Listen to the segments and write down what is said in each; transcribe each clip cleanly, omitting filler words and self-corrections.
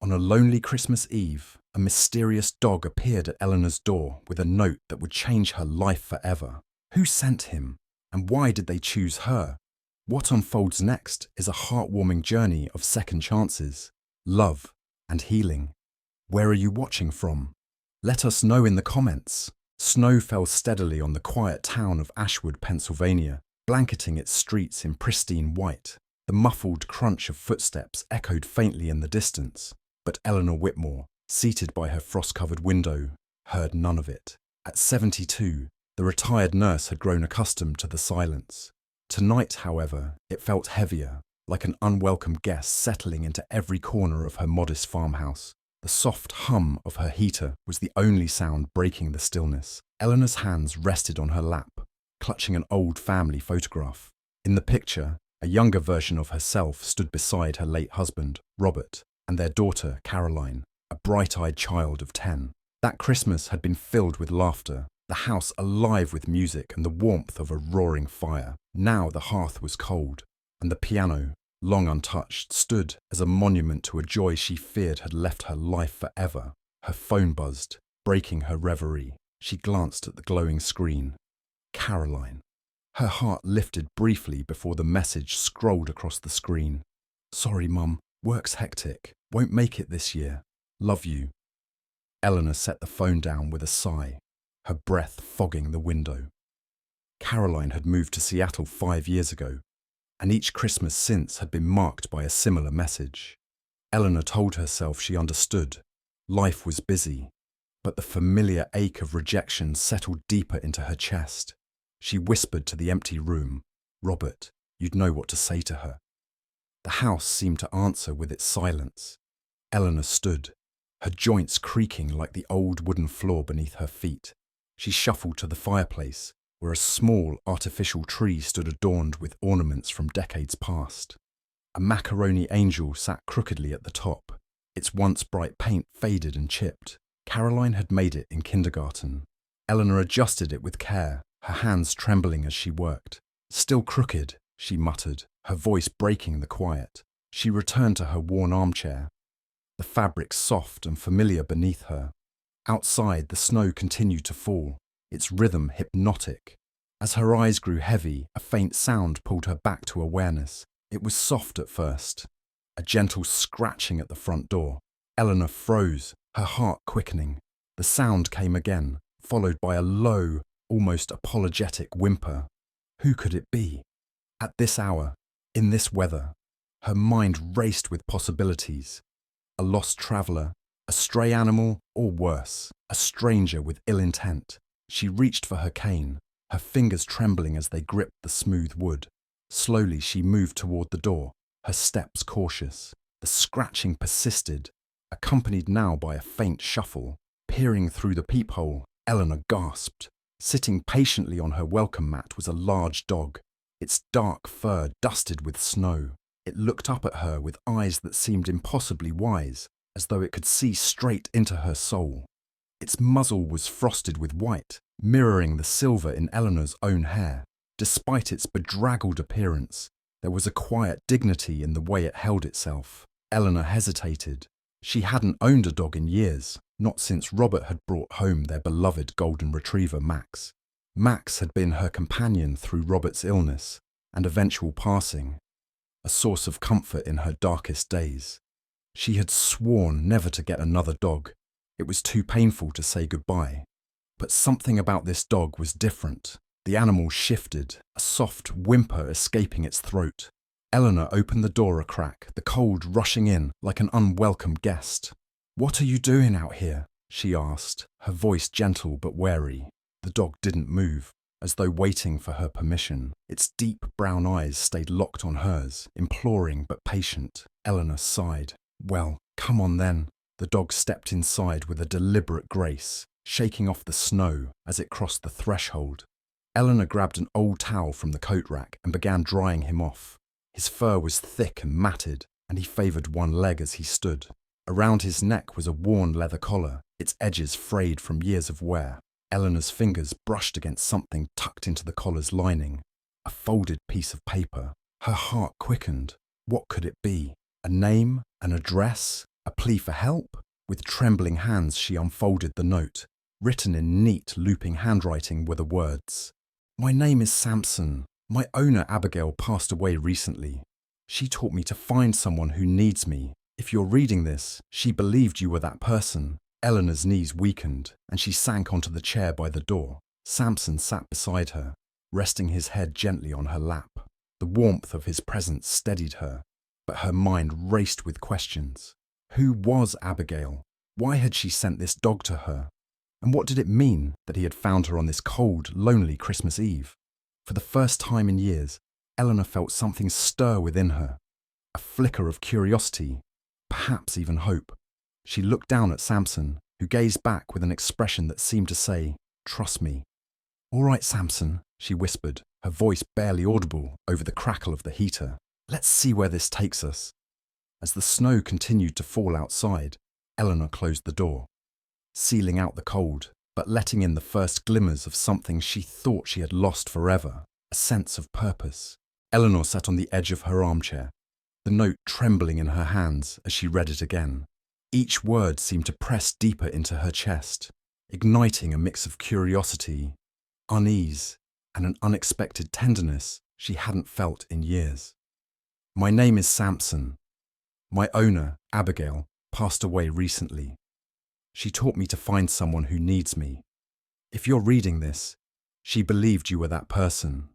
On a lonely Christmas Eve, a mysterious dog appeared at Eleanor's door with a note that would change her life forever. Who sent him? And why did they choose her? What unfolds next is a heartwarming journey of second chances, love, and healing. Where are you watching from? Let us know in the comments. Snow fell steadily on the quiet town of Ashwood, Pennsylvania, blanketing its streets in pristine white. The muffled crunch of footsteps echoed faintly in the distance, but Eleanor Whitmore, seated by her frost-covered window, heard none of it. At 72, the retired nurse had grown accustomed to the silence. Tonight, however, it felt heavier, like an unwelcome guest settling into every corner of her modest farmhouse. The soft hum of her heater was the only sound breaking the stillness. Eleanor's hands rested on her lap, clutching an old family photograph. In the picture, a younger version of herself stood beside her late husband, Robert, and their daughter, Caroline, a bright-eyed child of 10. That Christmas had been filled with laughter, the house alive with music and the warmth of a roaring fire. Now the hearth was cold, and the piano, long untouched, stood as a monument to a joy she feared had left her life forever. Her phone buzzed, breaking her reverie. She glanced at the glowing screen. Caroline. Her heart lifted briefly before the message scrolled across the screen. Sorry, Mum. Work's hectic. Won't make it this year. Love you. Eleanor set the phone down with a sigh, her breath fogging the window. Caroline had moved to Seattle 5 years ago, and each Christmas since had been marked by a similar message. Eleanor told herself she understood. Life was busy, but the familiar ache of rejection settled deeper into her chest. She whispered to the empty room, "Robert, you'd know what to say to her." The house seemed to answer with its silence. Eleanor stood, her joints creaking like the old wooden floor beneath her feet. She shuffled to the fireplace, where a small artificial tree stood adorned with ornaments from decades past. A macaroni angel sat crookedly at the top, its once bright paint faded and chipped. Caroline had made it in kindergarten. Eleanor adjusted it with care, her hands trembling as she worked. "Still crooked," she muttered, her voice breaking the quiet. She returned to her worn armchair, the fabric soft and familiar beneath her. Outside, the snow continued to fall, its rhythm hypnotic. As her eyes grew heavy, a faint sound pulled her back to awareness. It was soft at first, a gentle scratching at the front door. Eleanor froze, her heart quickening. The sound came again, followed by a low, almost apologetic whimper. Who could it be? At this hour, in this weather, her mind raced with possibilities. A lost traveller, a stray animal, or worse, a stranger with ill intent. She reached for her cane, her fingers trembling as they gripped the smooth wood. Slowly she moved toward the door, her steps cautious. The scratching persisted, accompanied now by a faint shuffle. Peering through the peephole, Eleanor gasped. Sitting patiently on her welcome mat was a large dog, its dark fur dusted with snow. It looked up at her with eyes that seemed impossibly wise, as though it could see straight into her soul. Its muzzle was frosted with white, mirroring the silver in Eleanor's own hair. Despite its bedraggled appearance, there was a quiet dignity in the way it held itself. Eleanor hesitated. She hadn't owned a dog in years, not since Robert had brought home their beloved golden retriever Max. Max had been her companion through Robert's illness and eventual passing, a source of comfort in her darkest days. She had sworn never to get another dog. It was too painful to say goodbye. But something about this dog was different. The animal shifted, a soft whimper escaping its throat. Eleanor opened the door a crack, the cold rushing in like an unwelcome guest. "What are you doing out here?" she asked, her voice gentle but wary. The dog didn't move, as though waiting for her permission. Its deep brown eyes stayed locked on hers, imploring but patient. Eleanor sighed. "Well, come on then." The dog stepped inside with a deliberate grace, shaking off the snow as it crossed the threshold. Eleanor grabbed an old towel from the coat rack and began drying him off. His fur was thick and matted, and he favoured one leg as he stood. Around his neck was a worn leather collar, its edges frayed from years of wear. Eleanor's fingers brushed against something tucked into the collar's lining, a folded piece of paper. Her heart quickened. What could it be? A name? An address? A plea for help? With trembling hands she unfolded the note. Written in neat, looping handwriting were the words, "My name is Samson. My owner Abigail passed away recently. She taught me to find someone who needs me. If you're reading this, she believed you were that person." Eleanor's knees weakened, and she sank onto the chair by the door. Samson sat beside her, resting his head gently on her lap. The warmth of his presence steadied her, but her mind raced with questions. Who was Abigail? Why had she sent this dog to her? And what did it mean that he had found her on this cold, lonely Christmas Eve? For the first time in years, Eleanor felt something stir within her. A flicker of curiosity, perhaps even hope. She looked down at Samson, who gazed back with an expression that seemed to say, "Trust me." "All right, Samson," she whispered, her voice barely audible over the crackle of the heater. "Let's see where this takes us." As the snow continued to fall outside, Eleanor closed the door, sealing out the cold, but letting in the first glimmers of something she thought she had lost forever, a sense of purpose. Eleanor sat on the edge of her armchair, the note trembling in her hands as she read it again. Each word seemed to press deeper into her chest, igniting a mix of curiosity, unease, and an unexpected tenderness she hadn't felt in years. "My name is Samson. My owner, Abigail, passed away recently. She taught me to find someone who needs me. If you're reading this, she believed you were that person."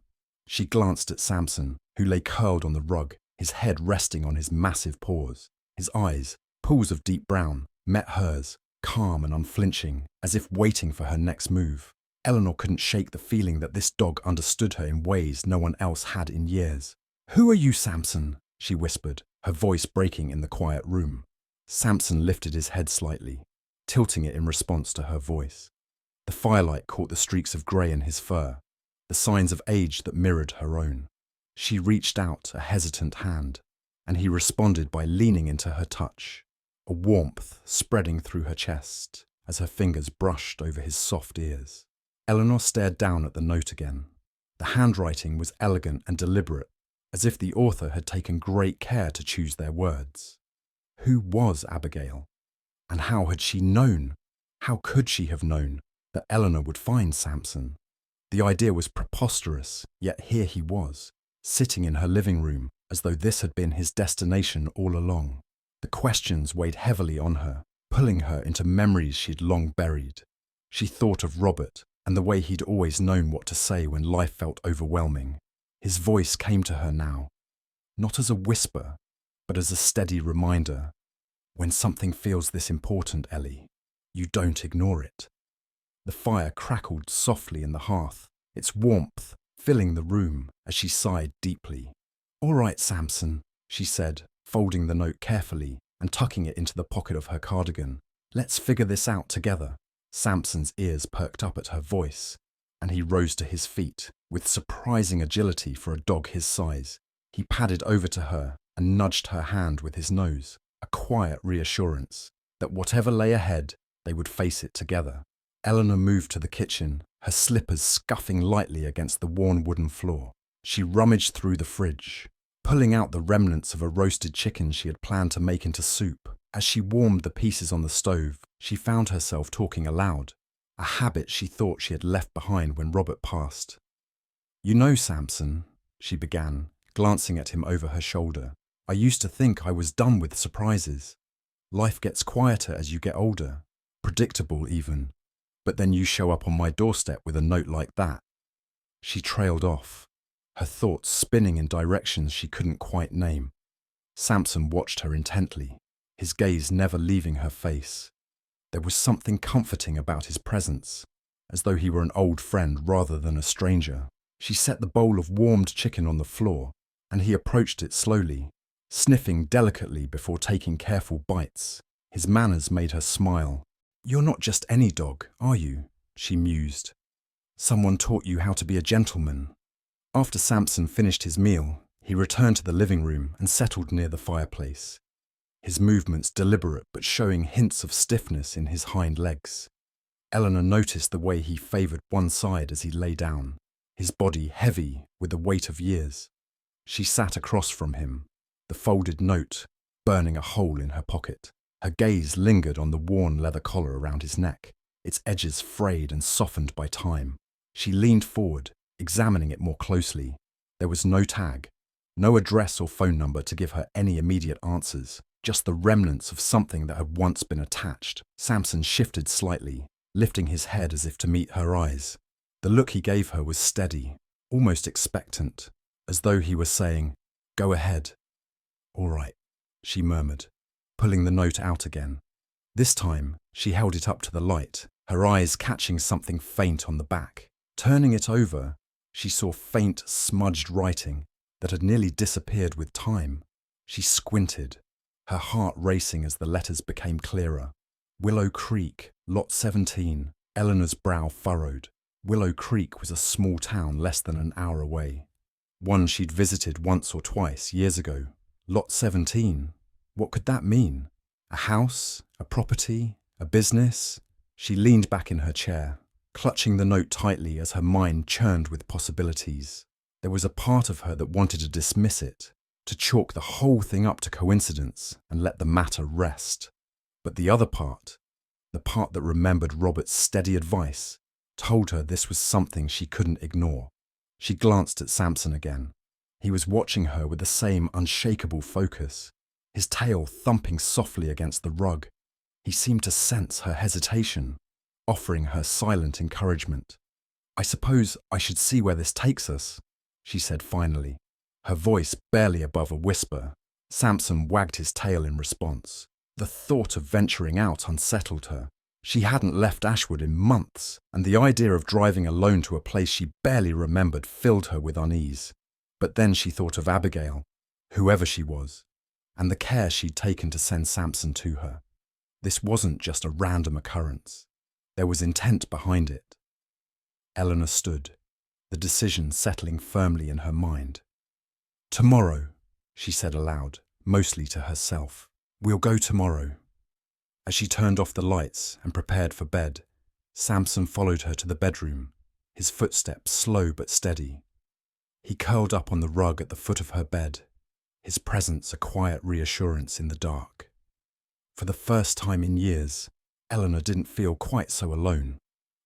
She glanced at Samson, who lay curled on the rug, his head resting on his massive paws. His eyes, pools of deep brown, met hers, calm and unflinching, as if waiting for her next move. Eleanor couldn't shake the feeling that this dog understood her in ways no one else had in years. "Who are you, Samson?" she whispered, her voice breaking in the quiet room. Samson lifted his head slightly, tilting it in response to her voice. The firelight caught the streaks of grey in his fur, the signs of age that mirrored her own. She reached out a hesitant hand, and he responded by leaning into her touch, a warmth spreading through her chest as her fingers brushed over his soft ears. Eleanor stared down at the note again. The handwriting was elegant and deliberate, as if the author had taken great care to choose their words. Who was Abigail? And how had she known? How could she have known that Eleanor would find Samson? The idea was preposterous, yet here he was, sitting in her living room as though this had been his destination all along. The questions weighed heavily on her, pulling her into memories she'd long buried. She thought of Robert and the way he'd always known what to say when life felt overwhelming. His voice came to her now, not as a whisper, but as a steady reminder. "When something feels this important, Ellie, you don't ignore it." The fire crackled softly in the hearth, its warmth filling the room as she sighed deeply. "All right, Samson," she said, folding the note carefully and tucking it into the pocket of her cardigan. "Let's figure this out together." Samson's ears perked up at her voice, and he rose to his feet with surprising agility for a dog his size. He padded over to her and nudged her hand with his nose, a quiet reassurance that whatever lay ahead, they would face it together. Eleanor moved to the kitchen, her slippers scuffing lightly against the worn wooden floor. She rummaged through the fridge, pulling out the remnants of a roasted chicken she had planned to make into soup. As she warmed the pieces on the stove, she found herself talking aloud, a habit she thought she had left behind when Robert passed. "You know, Samson," she began, glancing at him over her shoulder, "I used to think I was done with surprises. Life gets quieter as you get older, predictable even. But then you show up on my doorstep with a note like that." She trailed off, her thoughts spinning in directions she couldn't quite name. Samson watched her intently, his gaze never leaving her face. There was something comforting about his presence, as though he were an old friend rather than a stranger. She set the bowl of warmed chicken on the floor, and he approached it slowly, sniffing delicately before taking careful bites. His manners made her smile. "You're not just any dog, are you?" she mused. "Someone taught you how to be a gentleman." After Samson finished his meal, he returned to the living room and settled near the fireplace, his movements deliberate but showing hints of stiffness in his hind legs. Eleanor noticed the way he favoured one side as he lay down, his body heavy with the weight of years. She sat across from him, the folded note burning a hole in her pocket. Her gaze lingered on the worn leather collar around his neck, its edges frayed and softened by time. She leaned forward, examining it more closely. There was no tag, no address or phone number to give her any immediate answers, just the remnants of something that had once been attached. Samson shifted slightly, lifting his head as if to meet her eyes. The look he gave her was steady, almost expectant, as though he were saying, "Go ahead." "All right," she murmured, pulling the note out again. This time, she held it up to the light, her eyes catching something faint on the back. Turning it over, she saw faint, smudged writing that had nearly disappeared with time. She squinted, her heart racing as the letters became clearer. Willow Creek, Lot 17. Eleanor's brow furrowed. Willow Creek was a small town less than an hour away. One she'd visited once or twice years ago. Lot 17. What could that mean? A house? A property? A business? She leaned back in her chair, clutching the note tightly as her mind churned with possibilities. There was a part of her that wanted to dismiss it, to chalk the whole thing up to coincidence and let the matter rest. But the other part, the part that remembered Robert's steady advice, told her this was something she couldn't ignore. She glanced at Samson again. He was watching her with the same unshakable focus, his tail thumping softly against the rug. He seemed to sense her hesitation, offering her silent encouragement. "I suppose I should see where this takes us," she said finally, her voice barely above a whisper. Samson wagged his tail in response. The thought of venturing out unsettled her. She hadn't left Ashwood in months, and the idea of driving alone to a place she barely remembered filled her with unease. But then she thought of Abigail, whoever she was, and the care she'd taken to send Samson to her. This wasn't just a random occurrence. There was intent behind it. Eleanor stood, the decision settling firmly in her mind. "Tomorrow," she said aloud, mostly to herself. "We'll go tomorrow." As she turned off the lights and prepared for bed, Samson followed her to the bedroom, his footsteps slow but steady. He curled up on the rug at the foot of her bed, his presence a quiet reassurance in the dark. For the first time in years, Eleanor didn't feel quite so alone.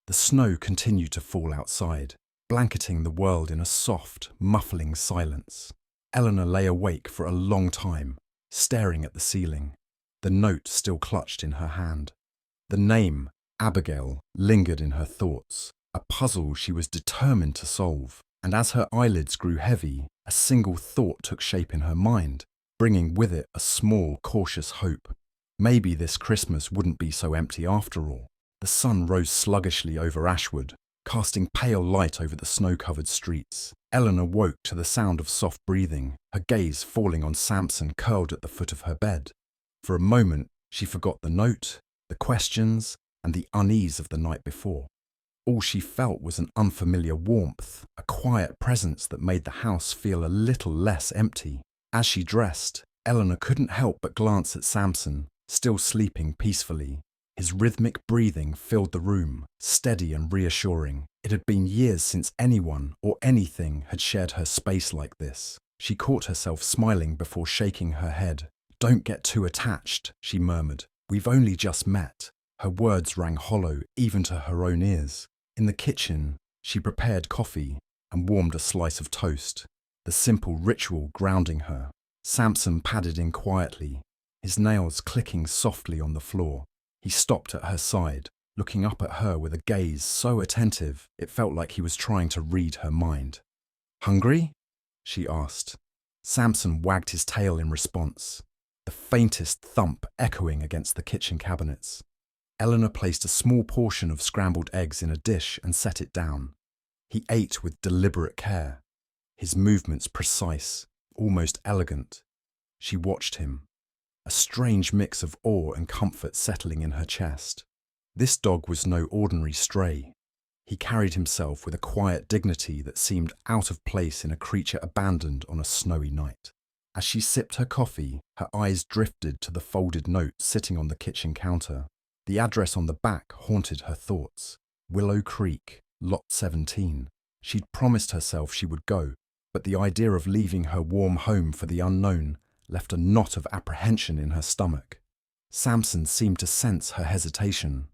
The snow continued to fall outside, blanketing the world in a soft, muffling silence. Eleanor lay awake for a long time, staring at the ceiling, the note still clutched in her hand. The name, Abigail, lingered in her thoughts, a puzzle she was determined to solve. And as her eyelids grew heavy, a single thought took shape in her mind, bringing with it a small, cautious hope. Maybe this Christmas wouldn't be so empty after all. The sun rose sluggishly over Ashwood, casting pale light over the snow-covered streets. Eleanor woke to the sound of soft breathing, her gaze falling on Samson curled at the foot of her bed. For a moment, she forgot the note, the questions, and the unease of the night before. All she felt was an unfamiliar warmth, a quiet presence that made the house feel a little less empty. As she dressed, Eleanor couldn't help but glance at Samson, still sleeping peacefully. His rhythmic breathing filled the room, steady and reassuring. It had been years since anyone or anything had shared her space like this. She caught herself smiling before shaking her head. "Don't get too attached," she murmured. "We've only just met." Her words rang hollow even to her own ears. In the kitchen, she prepared coffee and warmed a slice of toast, the simple ritual grounding her. Samson padded in quietly, his nails clicking softly on the floor. He stopped at her side, looking up at her with a gaze so attentive it felt like he was trying to read her mind. "Hungry?" she asked. Samson wagged his tail in response, the faintest thump echoing against the kitchen cabinets. Eleanor placed a small portion of scrambled eggs in a dish and set it down. He ate with deliberate care, his movements precise, almost elegant. She watched him, a strange mix of awe and comfort settling in her chest. This dog was no ordinary stray. He carried himself with a quiet dignity that seemed out of place in a creature abandoned on a snowy night. As she sipped her coffee, her eyes drifted to the folded note sitting on the kitchen counter. The address on the back haunted her thoughts. Willow Creek, Lot 17. She'd promised herself she would go, but the idea of leaving her warm home for the unknown left a knot of apprehension in her stomach. Samson seemed to sense her hesitation.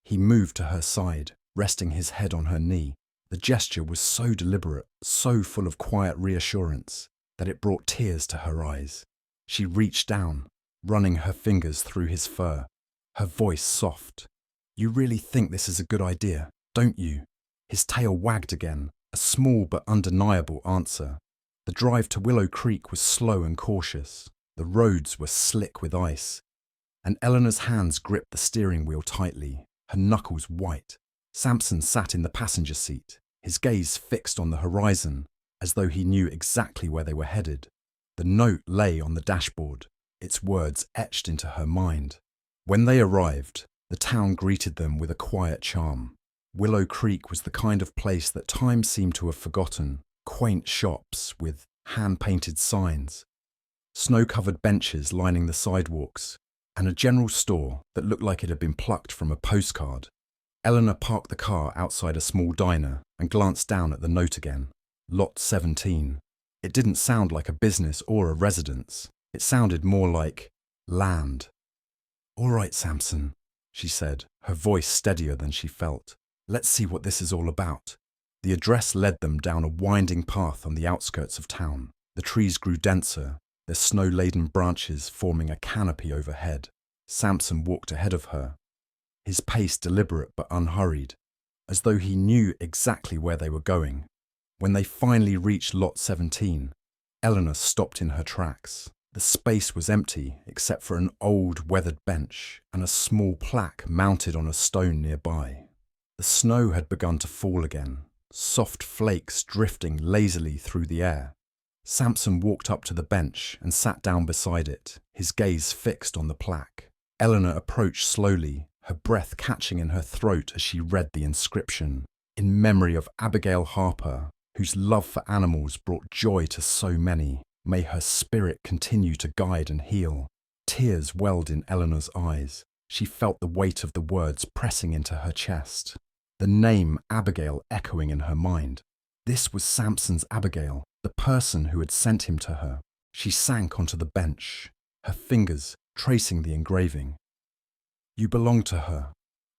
He moved to her side, resting his head on her knee. The gesture was so deliberate, so full of quiet reassurance, that it brought tears to her eyes. She reached down, running her fingers through his fur, her voice soft. "You really think this is a good idea, don't you?" His tail wagged again, a small but undeniable answer. The drive to Willow Creek was slow and cautious. The roads were slick with ice, and Eleanor's hands gripped the steering wheel tightly, her knuckles white. Samson sat in the passenger seat, his gaze fixed on the horizon, as though he knew exactly where they were headed. The note lay on the dashboard, its words etched into her mind. When they arrived, the town greeted them with a quiet charm. Willow Creek was the kind of place that time seemed to have forgotten. Quaint shops with hand-painted signs, snow-covered benches lining the sidewalks, and a general store that looked like it had been plucked from a postcard. Eleanor parked the car outside a small diner and glanced down at the note again. Lot 17. It didn't sound like a business or a residence. It sounded more like land. "All right, Samson," she said, her voice steadier than she felt. "Let's see what this is all about." The address led them down a winding path on the outskirts of town. The trees grew denser, their snow-laden branches forming a canopy overhead. Samson walked ahead of her, his pace deliberate but unhurried, as though he knew exactly where they were going. When they finally reached Lot 17, Eleanor stopped in her tracks. The space was empty except for an old, weathered bench and a small plaque mounted on a stone nearby. The snow had begun to fall again, soft flakes drifting lazily through the air. Samson walked up to the bench and sat down beside it, his gaze fixed on the plaque. Eleanor approached slowly, her breath catching in her throat as she read the inscription. "In memory of Abigail Harper, whose love for animals brought joy to so many, may her spirit continue to guide and heal." Tears welled in Eleanor's eyes. She felt the weight of the words pressing into her chest, the name Abigail echoing in her mind. This was Samson's Abigail, the person who had sent him to her. She sank onto the bench, her fingers tracing the engraving. "You belong to her,"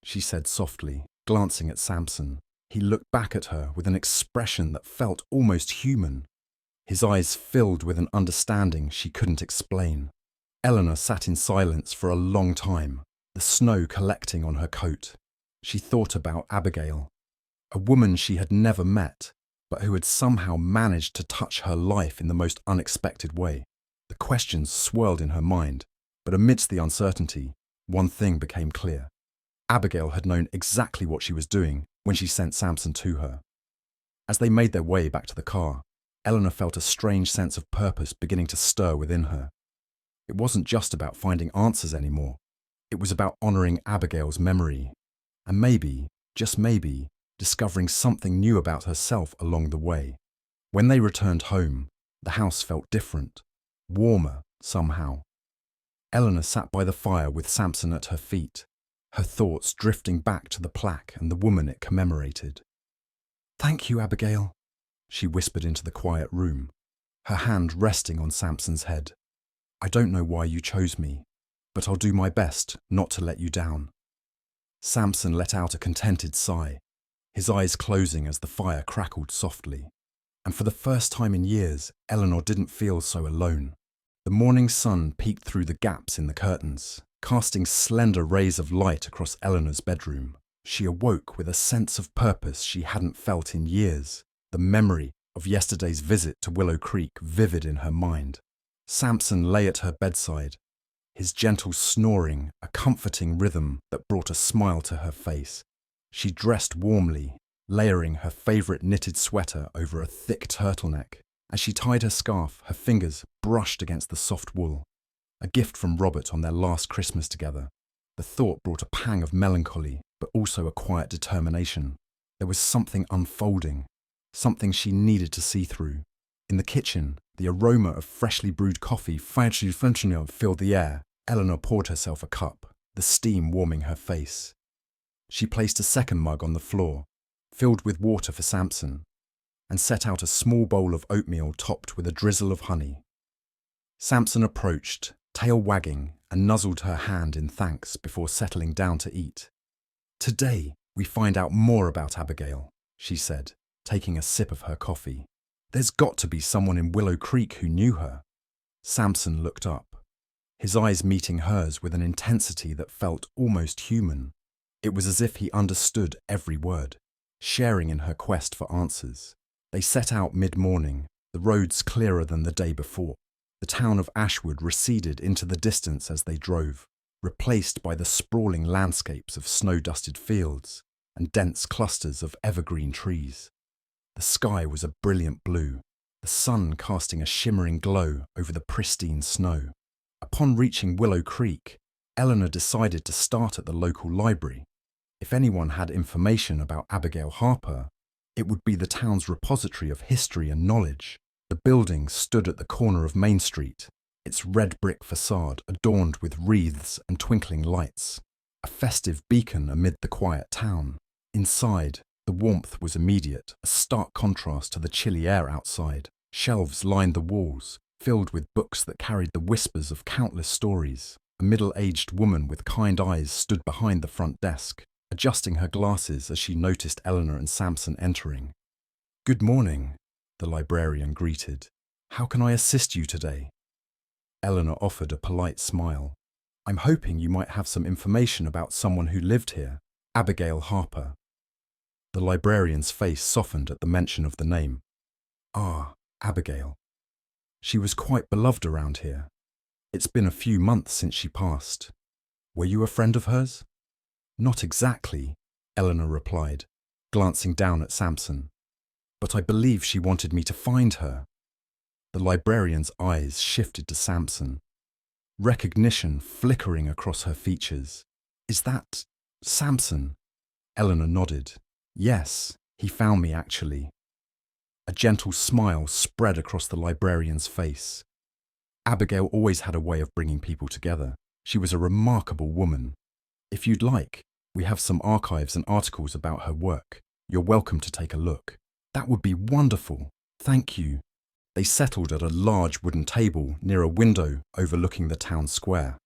she said softly, glancing at Samson. He looked back at her with an expression that felt almost human. His eyes filled with an understanding she couldn't explain. Eleanor sat in silence for a long time, the snow collecting on her coat. She thought about Abigail, a woman she had never met, but who had somehow managed to touch her life in the most unexpected way. The questions swirled in her mind, but amidst the uncertainty, one thing became clear. Abigail had known exactly what she was doing when she sent Samson to her. As they made their way back to the car, Eleanor felt a strange sense of purpose beginning to stir within her. It wasn't just about finding answers anymore. It was about honouring Abigail's memory, and maybe, just maybe, discovering something new about herself along the way. When they returned home, the house felt different, warmer somehow. Eleanor sat by the fire with Samson at her feet, her thoughts drifting back to the plaque and the woman it commemorated. "Thank you, Abigail," she whispered into the quiet room, her hand resting on Samson's head. "I don't know why you chose me, but I'll do my best not to let you down." Samson let out a contented sigh, his eyes closing as the fire crackled softly. And for the first time in years, Eleanor didn't feel so alone. The morning sun peeked through the gaps in the curtains, casting slender rays of light across Eleanor's bedroom. She awoke with a sense of purpose she hadn't felt in years, the memory of yesterday's visit to Willow Creek vivid in her mind. Samson lay at her bedside, his gentle snoring a comforting rhythm that brought a smile to her face. She dressed warmly, layering her favourite knitted sweater over a thick turtleneck. As she tied her scarf, her fingers brushed against the soft wool, a gift from Robert on their last Christmas together. The thought brought a pang of melancholy, but also a quiet determination. There was something unfolding, something she needed to see through. In the kitchen, the aroma of freshly brewed coffee filled the air. Eleanor poured herself a cup, the steam warming her face. She placed a second mug on the floor, filled with water for Samson, and set out a small bowl of oatmeal topped with a drizzle of honey. Samson approached, tail wagging, and nuzzled her hand in thanks before settling down to eat. "Today, we find out more about Abigail," she said, taking a sip of her coffee. "There's got to be someone in Willow Creek who knew her." Samson looked up, his eyes meeting hers with an intensity that felt almost human. It was as if he understood every word, sharing in her quest for answers. They set out mid-morning, the roads clearer than the day before. The town of Ashwood receded into the distance as they drove, replaced by the sprawling landscapes of snow-dusted fields and dense clusters of evergreen trees. The sky was a brilliant blue, the sun casting a shimmering glow over the pristine snow. Upon reaching Willow Creek, Eleanor decided to start at the local library. If anyone had information about Abigail Harper, it would be the town's repository of history and knowledge. The building stood at the corner of Main Street, its red brick facade adorned with wreaths and twinkling lights, a festive beacon amid the quiet town. Inside, the warmth was immediate, a stark contrast to the chilly air outside. Shelves lined the walls, filled with books that carried the whispers of countless stories. A middle-aged woman with kind eyes stood behind the front desk, adjusting her glasses as she noticed Eleanor and Samson entering. "Good morning," the librarian greeted. "How can I assist you today?" Eleanor offered a polite smile. "I'm hoping you might have some information about someone who lived here, Abigail Harper." The librarian's face softened at the mention of the name. "Ah, Abigail. She was quite beloved around here. It's been a few months since she passed. Were you a friend of hers?" "Not exactly," Eleanor replied, glancing down at Samson. "But I believe she wanted me to find her." The librarian's eyes shifted to Samson, recognition flickering across her features. "Is that Samson?" Eleanor nodded. "Yes, he found me actually." A gentle smile spread across the librarian's face. Abigail always had a way of bringing people together. She was a remarkable woman. "If you'd like, we have some archives and articles about her work. You're welcome to take a look." "That would be wonderful. Thank you." They settled at a large wooden table near a window overlooking the town square.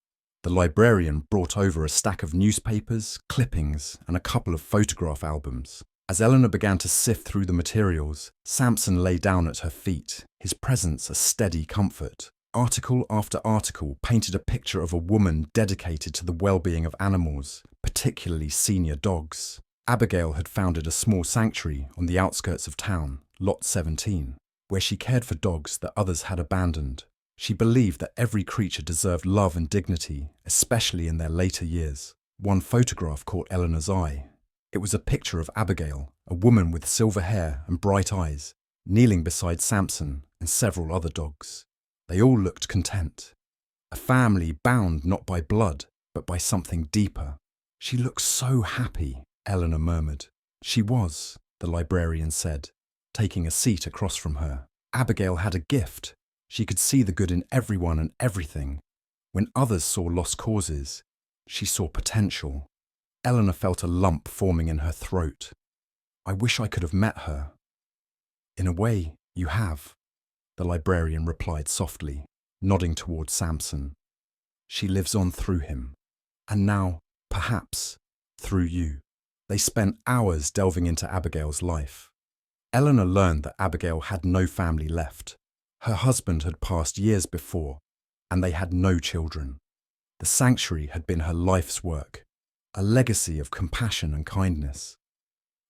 The librarian brought over a stack of newspapers, clippings, and a couple of photograph albums. As Eleanor began to sift through the materials, Samson lay down at her feet, his presence a steady comfort. Article after article painted a picture of a woman dedicated to the well-being of animals, particularly senior dogs. Abigail had founded a small sanctuary on the outskirts of town, Lot 17, where she cared for dogs that others had abandoned. She believed that every creature deserved love and dignity, especially in their later years. One photograph caught Eleanor's eye. It was a picture of Abigail, a woman with silver hair and bright eyes, kneeling beside Samson and several other dogs. They all looked content. A family bound not by blood, but by something deeper. "She looks so happy," Eleanor murmured. "She was," the librarian said, taking a seat across from her. "Abigail had a gift. She could see the good in everyone and everything. When others saw lost causes, she saw potential." Eleanor felt a lump forming in her throat. "I wish I could have met her." "In a way, you have," the librarian replied softly, nodding towards Samson. "She lives on through him. And now, perhaps, through you." They spent hours delving into Abigail's life. Eleanor learned that Abigail had no family left. Her husband had passed years before, and they had no children. The sanctuary had been her life's work, a legacy of compassion and kindness.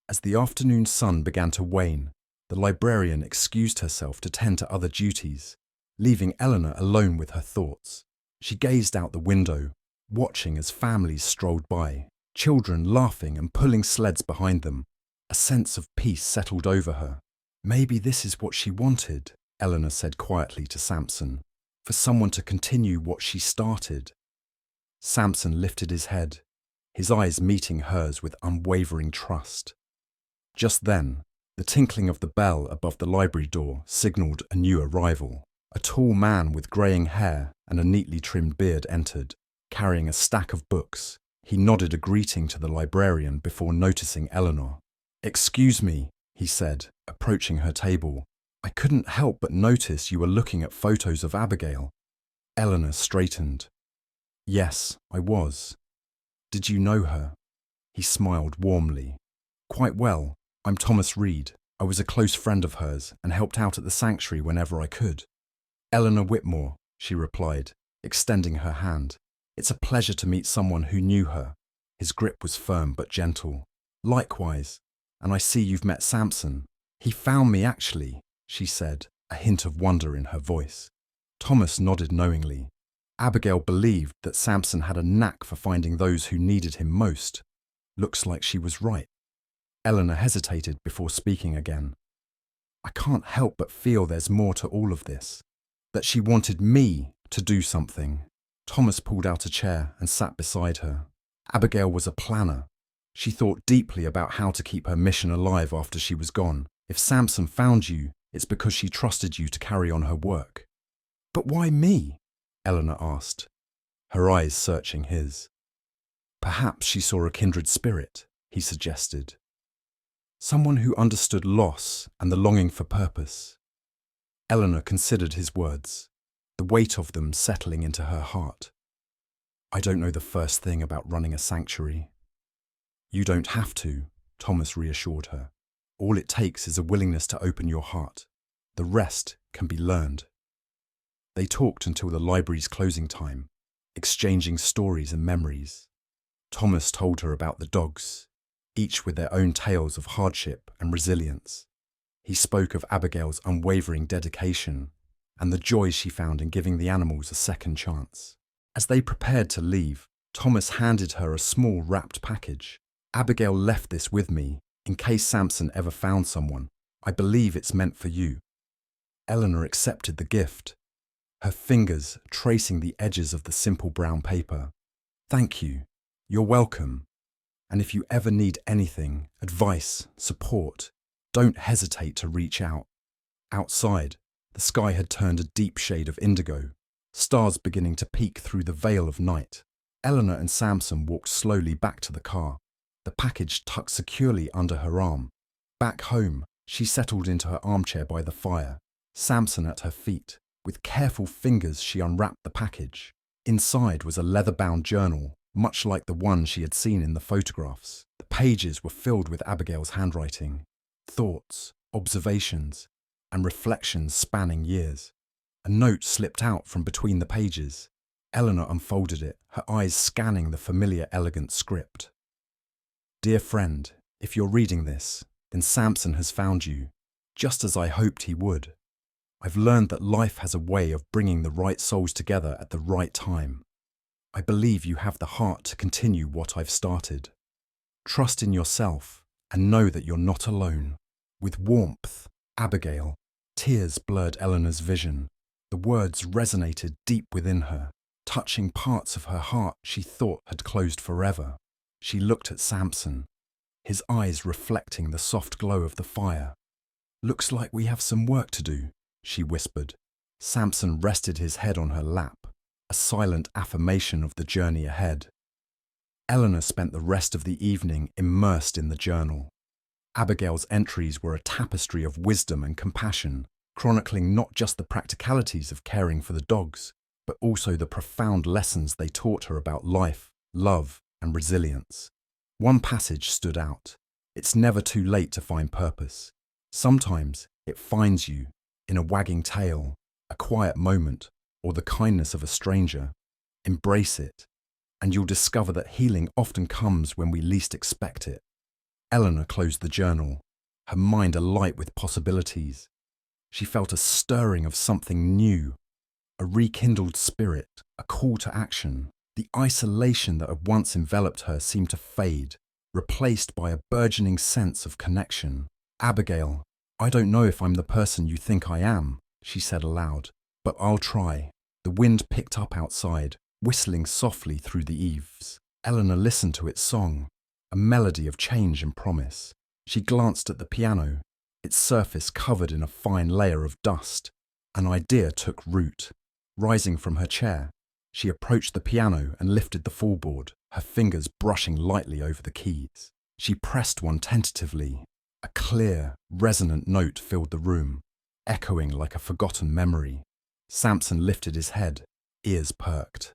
As the afternoon sun began to wane, the librarian excused herself to tend to other duties, leaving Eleanor alone with her thoughts. She gazed out the window, watching as families strolled by, children laughing and pulling sleds behind them. A sense of peace settled over her. "Maybe this is what she wanted," Eleanor said quietly to Samson, "for someone to continue what she started." Samson lifted his head, his eyes meeting hers with unwavering trust. Just then, the tinkling of the bell above the library door signalled a new arrival. A tall man with greying hair and a neatly trimmed beard entered, carrying a stack of books. He nodded a greeting to the librarian before noticing Eleanor. "Excuse me," he said, approaching her table. "I couldn't help but notice you were looking at photos of Abigail." Eleanor straightened. Yes, I was. Did you know her? He smiled warmly. Quite well. I'm Thomas Reed. I was a close friend of hers and helped out at the sanctuary whenever I could. Eleanor Whitmore, she replied, extending her hand. It's a pleasure to meet someone who knew her. His grip was firm but gentle. Likewise, and I see you've met Samson. He found me actually, she said, a hint of wonder in her voice. Thomas nodded knowingly. Abigail believed that Samson had a knack for finding those who needed him most. Looks like she was right. Eleanor hesitated before speaking again. I can't help but feel there's more to all of this. That she wanted me to do something. Thomas pulled out a chair and sat beside her. Abigail was a planner. She thought deeply about how to keep her mission alive after she was gone. If Samson found you, it's because she trusted you to carry on her work. But why me? Eleanor asked, her eyes searching his. Perhaps she saw a kindred spirit, he suggested. Someone who understood loss and the longing for purpose. Eleanor considered his words, the weight of them settling into her heart. I don't know the first thing about running a sanctuary. You don't have to, Thomas reassured her. All it takes is a willingness to open your heart. The rest can be learned. They talked until the library's closing time, exchanging stories and memories. Thomas told her about the dogs, each with their own tales of hardship and resilience. He spoke of Abigail's unwavering dedication and the joy she found in giving the animals a second chance. As they prepared to leave, Thomas handed her a small wrapped package. Abigail left this with me, in case Samson ever found someone. I believe it's meant for you. Eleanor accepted the gift, her fingers tracing the edges of the simple brown paper. Thank you. You're welcome. And if you ever need anything, advice, support, don't hesitate to reach out. Outside, the sky had turned a deep shade of indigo, stars beginning to peek through the veil of night. Eleanor and Samson walked slowly back to the car, the package tucked securely under her arm. Back home, she settled into her armchair by the fire, Samson at her feet. With careful fingers, she unwrapped the package. Inside was a leather-bound journal, much like the one she had seen in the photographs. The pages were filled with Abigail's handwriting, thoughts, observations, and reflections spanning years. A note slipped out from between the pages. Eleanor unfolded it, her eyes scanning the familiar, elegant script. Dear friend, if you're reading this, then Samson has found you, just as I hoped he would. I've learned that life has a way of bringing the right souls together at the right time. I believe you have the heart to continue what I've started. Trust in yourself and know that you're not alone. With warmth, Abigail. Tears blurred Eleanor's vision. The words resonated deep within her, touching parts of her heart she thought had closed forever. She looked at Samson, his eyes reflecting the soft glow of the fire. Looks like we have some work to do, she whispered. Samson rested his head on her lap, a silent affirmation of the journey ahead. Eleanor spent the rest of the evening immersed in the journal. Abigail's entries were a tapestry of wisdom and compassion, chronicling not just the practicalities of caring for the dogs, but also the profound lessons they taught her about life, love, and resilience. One passage stood out. It's never too late to find purpose. Sometimes it finds you in a wagging tail, a quiet moment, or the kindness of a stranger. Embrace it, and you'll discover that healing often comes when we least expect it. Eleanor closed the journal, her mind alight with possibilities. She felt a stirring of something new, a rekindled spirit, a call to action. The isolation that had once enveloped her seemed to fade, replaced by a burgeoning sense of connection. Abigail, I don't know if I'm the person you think I am, she said aloud, but I'll try. The wind picked up outside, whistling softly through the eaves. Eleanor listened to its song, a melody of change and promise. She glanced at the piano, its surface covered in a fine layer of dust. An idea took root. Rising from her chair, she approached the piano and lifted the fallboard, her fingers brushing lightly over the keys. She pressed one tentatively. A clear, resonant note filled the room, echoing like a forgotten memory. Samson lifted his head, ears perked.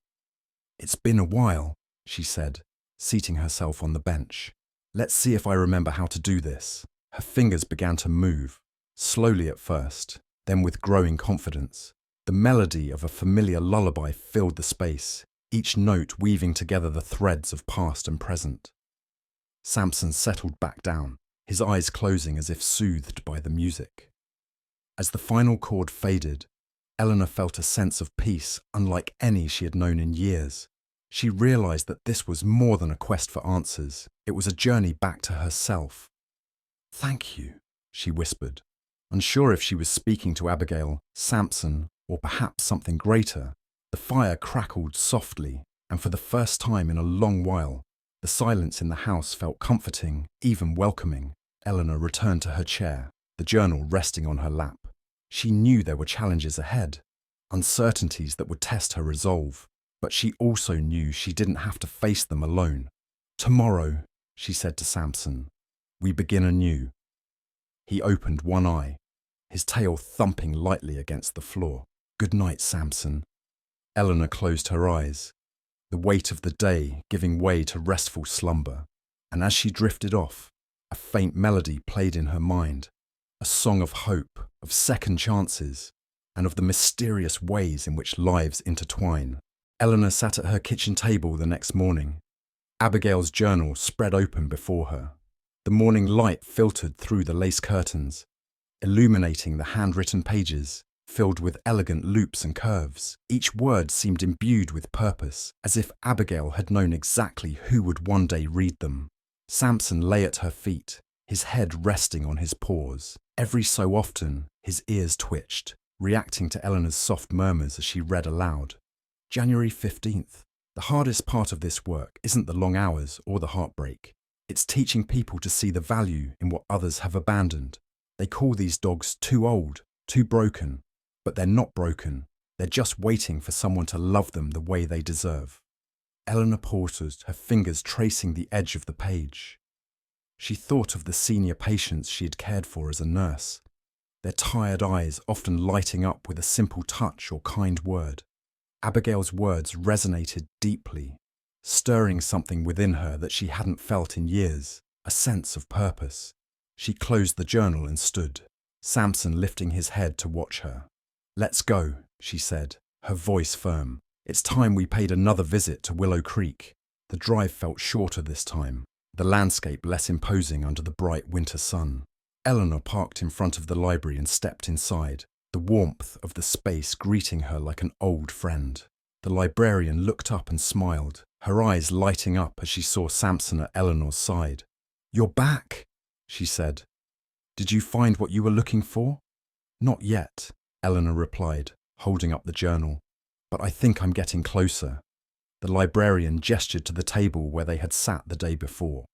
"It's been a while," she said, seating herself on the bench. "Let's see if I remember how to do this." Her fingers began to move, slowly at first, then with growing confidence. The melody of a familiar lullaby filled the space, each note weaving together the threads of past and present. Samson settled back down, his eyes closing as if soothed by the music. As the final chord faded, Eleanor felt a sense of peace unlike any she had known in years. She realized that this was more than a quest for answers. It was a journey back to herself. "Thank you," she whispered, unsure if she was speaking to Abigail, Samson, or perhaps something greater. The fire crackled softly, and for the first time in a long while, the silence in the house felt comforting, even welcoming. Eleanor returned to her chair, the journal resting on her lap. She knew there were challenges ahead, uncertainties that would test her resolve, but she also knew she didn't have to face them alone. "Tomorrow," she said to Samson, "we begin anew." He opened one eye, his tail thumping lightly against the floor. "Good night, Samson." Eleanor closed her eyes, the weight of the day giving way to restful slumber, and as she drifted off, a faint melody played in her mind, a song of hope, of second chances, and of the mysterious ways in which lives intertwine. Eleanor sat at her kitchen table the next morning, Abigail's journal spread open before her. The morning light filtered through the lace curtains, illuminating the handwritten pages, filled with elegant loops and curves. Each word seemed imbued with purpose, as if Abigail had known exactly who would one day read them. Samson lay at her feet, his head resting on his paws. Every so often, his ears twitched, reacting to Eleanor's soft murmurs as she read aloud. January 15th. The hardest part of this work isn't the long hours or the heartbreak. It's teaching people to see the value in what others have abandoned. They call these dogs too old, too broken, but they're not broken. They're just waiting for someone to love them the way they deserve. Eleanor paused, her fingers tracing the edge of the page. She thought of the senior patients she had cared for as a nurse, their tired eyes often lighting up with a simple touch or kind word. Abigail's words resonated deeply, stirring something within her that she hadn't felt in years, a sense of purpose. She closed the journal and stood, Samson lifting his head to watch her. "Let's go," she said, her voice firm. "It's time we paid another visit to Willow Creek." The drive felt shorter this time, the landscape less imposing under the bright winter sun. Eleanor parked in front of the library and stepped inside, the warmth of the space greeting her like an old friend. The librarian looked up and smiled, her eyes lighting up as she saw Samson at Eleanor's side. "You're back," she said. "Did you find what you were looking for?" "Not yet," Eleanor replied, holding up the journal. "But I think I'm getting closer." The librarian gestured to the table where they had sat the day before.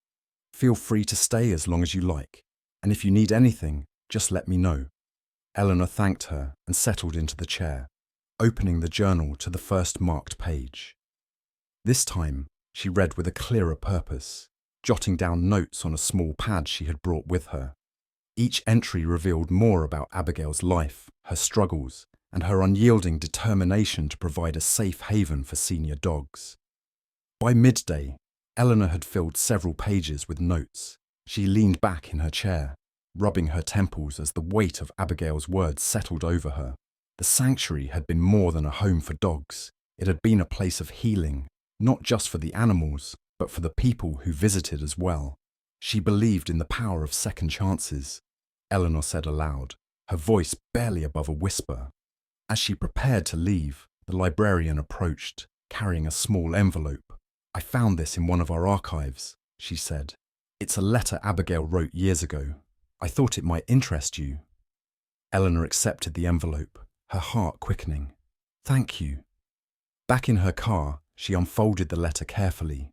"Feel free to stay as long as you like, and if you need anything, just let me know." Eleanor thanked her and settled into the chair, opening the journal to the first marked page. This time, she read with a clearer purpose, jotting down notes on a small pad she had brought with her. Each entry revealed more about Abigail's life, her struggles, and her unyielding determination to provide a safe haven for senior dogs. By midday, Eleanor had filled several pages with notes. She leaned back in her chair, rubbing her temples as the weight of Abigail's words settled over her. The sanctuary had been more than a home for dogs. It had been a place of healing, not just for the animals, but for the people who visited as well. She believed in the power of second chances, Eleanor said aloud, her voice barely above a whisper. As she prepared to leave, the librarian approached, carrying a small envelope. "I found this in one of our archives," she said. "It's a letter Abigail wrote years ago. I thought it might interest you." Eleanor accepted the envelope, her heart quickening. "Thank you." Back in her car, she unfolded the letter carefully.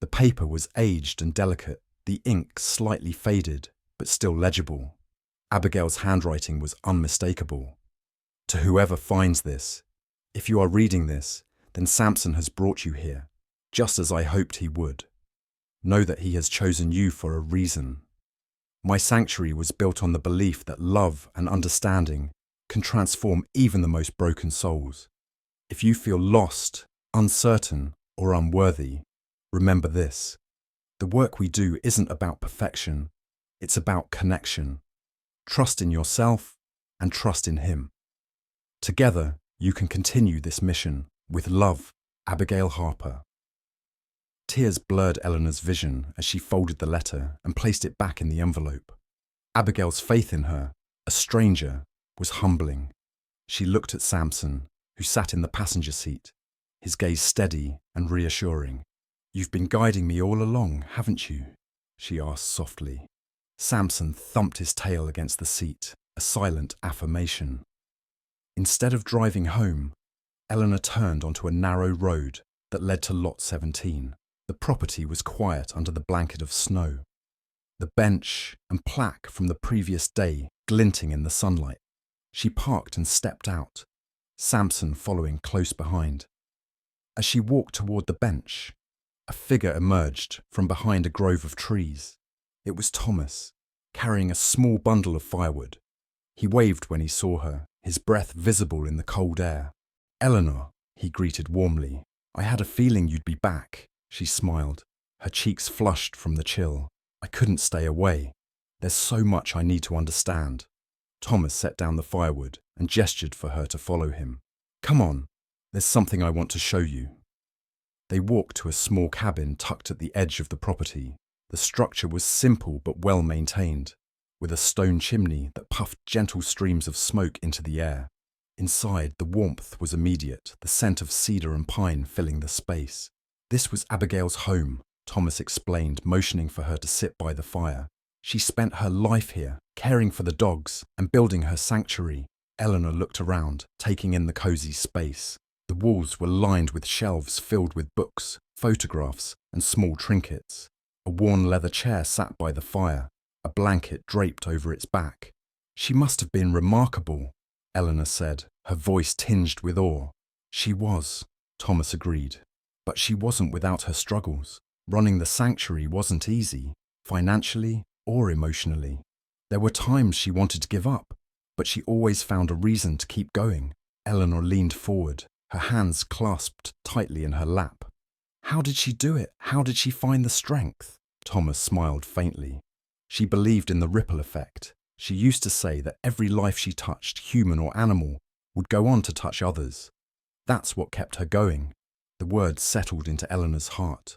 The paper was aged and delicate, the ink slightly faded, but still legible. Abigail's handwriting was unmistakable. "To whoever finds this, if you are reading this, then Samson has brought you here, just as I hoped he would. Know that he has chosen you for a reason. My sanctuary was built on the belief that love and understanding can transform even the most broken souls. If you feel lost, uncertain or unworthy, remember this. The work we do isn't about perfection, it's about connection. Trust in yourself and trust in Him. Together, you can continue this mission. With love, Abigail Harper. Tears blurred Eleanor's vision as she folded the letter and placed it back in the envelope. Abigail's faith in her, a stranger, was humbling. She looked at Samson, who sat in the passenger seat, his gaze steady and reassuring. "You've been guiding me all along, haven't you?" she asked softly. Samson thumped his tail against the seat, a silent affirmation. Instead of driving home, Eleanor turned onto a narrow road that led to Lot 17. The property was quiet under the blanket of snow, the bench and plaque from the previous day glinting in the sunlight. She parked and stepped out, Samson following close behind. As she walked toward the bench, a figure emerged from behind a grove of trees. It was Thomas, carrying a small bundle of firewood. He waved when he saw her, his breath visible in the cold air. "Eleanor," he greeted warmly. "I had a feeling you'd be back," she smiled, her cheeks flushed from the chill. "I couldn't stay away. There's so much I need to understand." Thomas set down the firewood and gestured for her to follow him. "Come on, there's something I want to show you." They walked to a small cabin tucked at the edge of the property. The structure was simple but well maintained, with a stone chimney that puffed gentle streams of smoke into the air. Inside, the warmth was immediate, the scent of cedar and pine filling the space. "This was Abigail's home," Thomas explained, motioning for her to sit by the fire. "She spent her life here, caring for the dogs and building her sanctuary." Eleanor looked around, taking in the cozy space. The walls were lined with shelves filled with books, photographs, and small trinkets. A worn leather chair sat by the fire, a blanket draped over its back. "She must have been remarkable," Eleanor said, her voice tinged with awe. "She was," Thomas agreed. "But she wasn't without her struggles. Running the sanctuary wasn't easy, financially or emotionally. There were times she wanted to give up, but she always found a reason to keep going." Eleanor leaned forward, her hands clasped tightly in her lap. "How did she do it? How did she find the strength?" Thomas smiled faintly. "She believed in the ripple effect. She used to say that every life she touched, human or animal, would go on to touch others. That's what kept her going." The words settled into Eleanor's heart,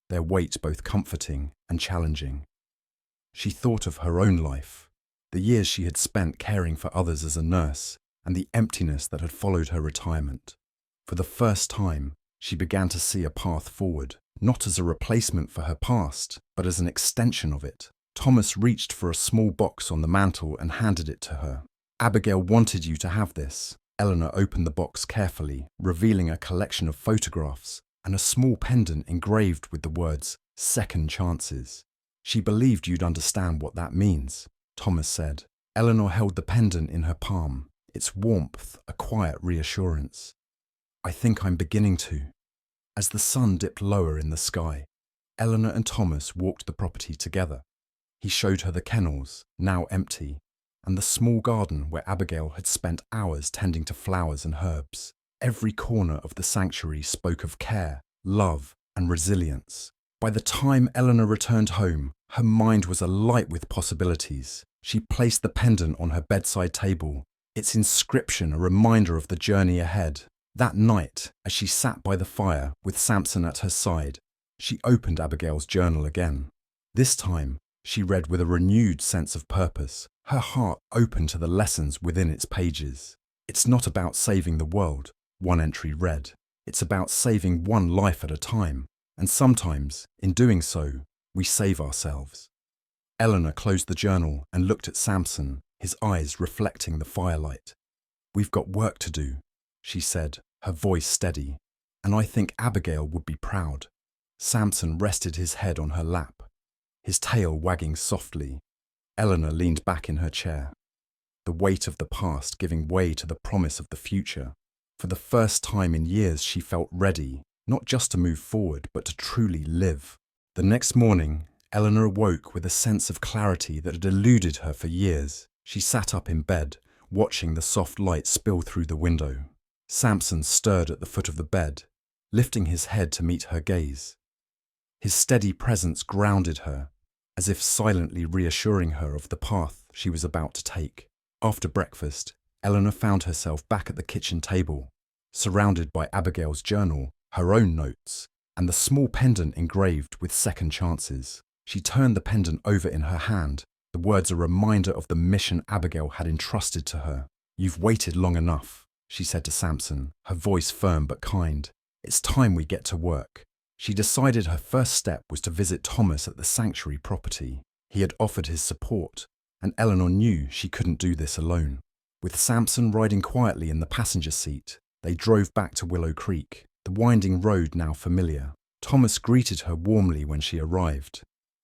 their weight both comforting and challenging. She thought of her own life, the years she had spent caring for others as a nurse, and the emptiness that had followed her retirement. For the first time, she began to see a path forward, not as a replacement for her past, but as an extension of it. Thomas reached for a small box on the mantel and handed it to her. "Abigail wanted you to have this." Eleanor opened the box carefully, revealing a collection of photographs and a small pendant engraved with the words, "Second Chances." "She believed you'd understand what that means," Thomas said. Eleanor held the pendant in her palm, its warmth a quiet reassurance. "I think I'm beginning to." As the sun dipped lower in the sky, Eleanor and Thomas walked the property together. He showed her the kennels, now empty, and the small garden where Abigail had spent hours tending to flowers and herbs. Every corner of the sanctuary spoke of care, love, and resilience. By the time Eleanor returned home, her mind was alight with possibilities. She placed the pendant on her bedside table, its inscription a reminder of the journey ahead. That night, as she sat by the fire with Samson at her side, she opened Abigail's journal again. This time, she read with a renewed sense of purpose, her heart open to the lessons within its pages. "It's not about saving the world," one entry read. "It's about saving one life at a time, and sometimes, in doing so, we save ourselves." Eleanor closed the journal and looked at Samson, his eyes reflecting the firelight. "We've got work to do," she said, her voice steady, "and I think Abigail would be proud." Samson rested his head on her lap, his tail wagging softly. Eleanor leaned back in her chair, the weight of the past giving way to the promise of the future. For the first time in years, she felt ready, not just to move forward, but to truly live. The next morning, Eleanor awoke with a sense of clarity that had eluded her for years. She sat up in bed, watching the soft light spill through the window. Samson stirred at the foot of the bed, lifting his head to meet her gaze. His steady presence grounded her, as if silently reassuring her of the path she was about to take. After breakfast, Eleanor found herself back at the kitchen table, surrounded by Abigail's journal, her own notes, and the small pendant engraved with second chances. She turned the pendant over in her hand, the words a reminder of the mission Abigail had entrusted to her. "You've waited long enough," she said to Samson, her voice firm but kind. "It's time we get to work." She decided her first step was to visit Thomas at the sanctuary property. He had offered his support, and Eleanor knew she couldn't do this alone. With Samson riding quietly in the passenger seat, they drove back to Willow Creek, the winding road now familiar. Thomas greeted her warmly when she arrived,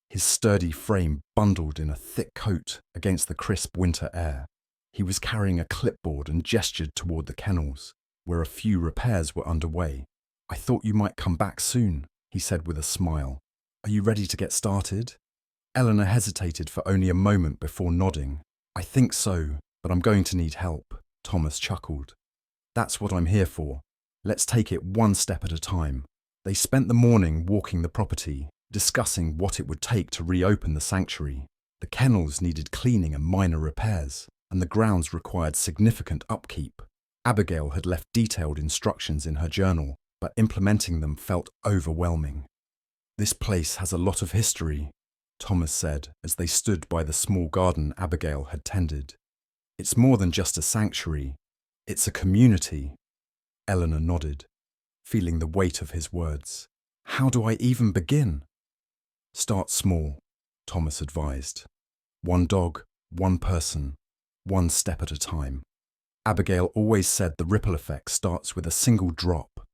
his sturdy frame bundled in a thick coat against the crisp winter air. He was carrying a clipboard and gestured toward the kennels, where a few repairs were underway. "I thought you might come back soon," he said with a smile. "Are you ready to get started?" Eleanor hesitated for only a moment before nodding. "I think so, but I'm going to need help," Thomas chuckled. "That's what I'm here for. Let's take it one step at a time." They spent the morning walking the property, discussing what it would take to reopen the sanctuary. The kennels needed cleaning and minor repairs, and the grounds required significant upkeep. Abigail had left detailed instructions in her journal, but implementing them felt overwhelming. "This place has a lot of history," Thomas said as they stood by the small garden Abigail had tended. "It's more than just a sanctuary. It's a community." Eleanor nodded, feeling the weight of his words. "How do I even begin?" "Start small," Thomas advised. "One dog, one person, one step at a time." Abigail always said the ripple effect starts with a single drop.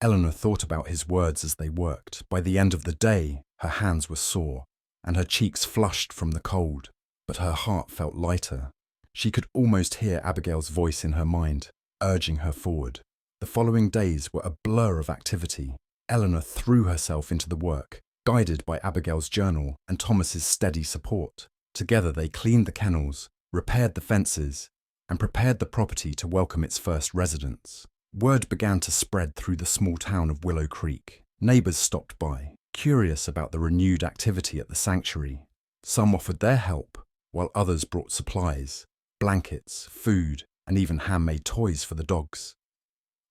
Eleanor thought about his words as they worked. By the end of the day, her hands were sore, and her cheeks flushed from the cold, but her heart felt lighter. She could almost hear Abigail's voice in her mind, urging her forward. The following days were a blur of activity. Eleanor threw herself into the work, guided by Abigail's journal and Thomas's steady support. Together they cleaned the kennels, repaired the fences, and prepared the property to welcome its first residents. Word began to spread through the small town of Willow Creek. Neighbours stopped by, curious about the renewed activity at the sanctuary. Some offered their help, while others brought supplies, blankets, food, and even handmade toys for the dogs.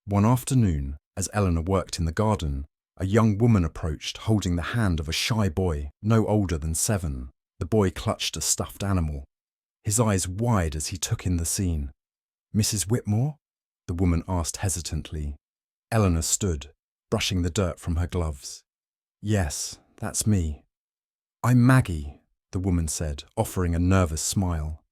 One afternoon, as Eleanor worked in the garden, a young woman approached holding the hand of a shy boy, no older than 7. The boy clutched a stuffed animal, his eyes wide as he took in the scene. "Mrs. Whitmore?" the woman asked hesitantly. Eleanor stood, brushing the dirt from her gloves. "Yes, that's me." "I'm Maggie," the woman said, offering a nervous smile.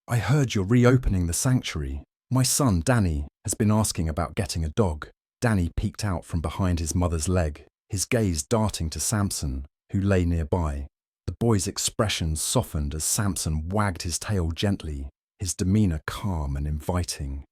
"I heard you're reopening the sanctuary. My son, Danny, has been asking about getting a dog." Danny peeked out from behind his mother's leg, his gaze darting to Samson, who lay nearby. The boy's expression softened as Samson wagged his tail gently, his demeanour calm and inviting.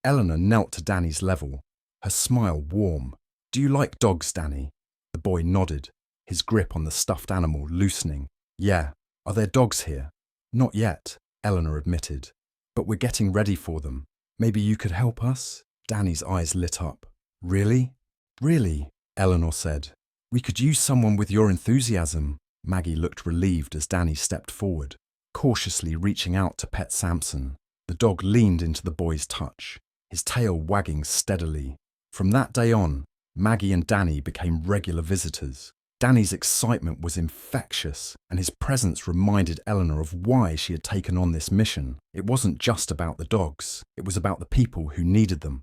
Eleanor knelt to Danny's level, her smile warm. "Do you like dogs, Danny?" The boy nodded, his grip on the stuffed animal loosening. "Yeah. Are there dogs here?" "Not yet," Eleanor admitted, "but we're getting ready for them. Maybe you could help us?" Danny's eyes lit up. "Really? Really?" Eleanor said. "We could use someone with your enthusiasm." Maggie looked relieved as Danny stepped forward, cautiously reaching out to pet Samson. The dog leaned into the boy's touch, his tail wagging steadily. From that day on, Maggie and Danny became regular visitors. Danny's excitement was infectious, and his presence reminded Eleanor of why she had taken on this mission. It wasn't just about the dogs, it was about the people who needed them.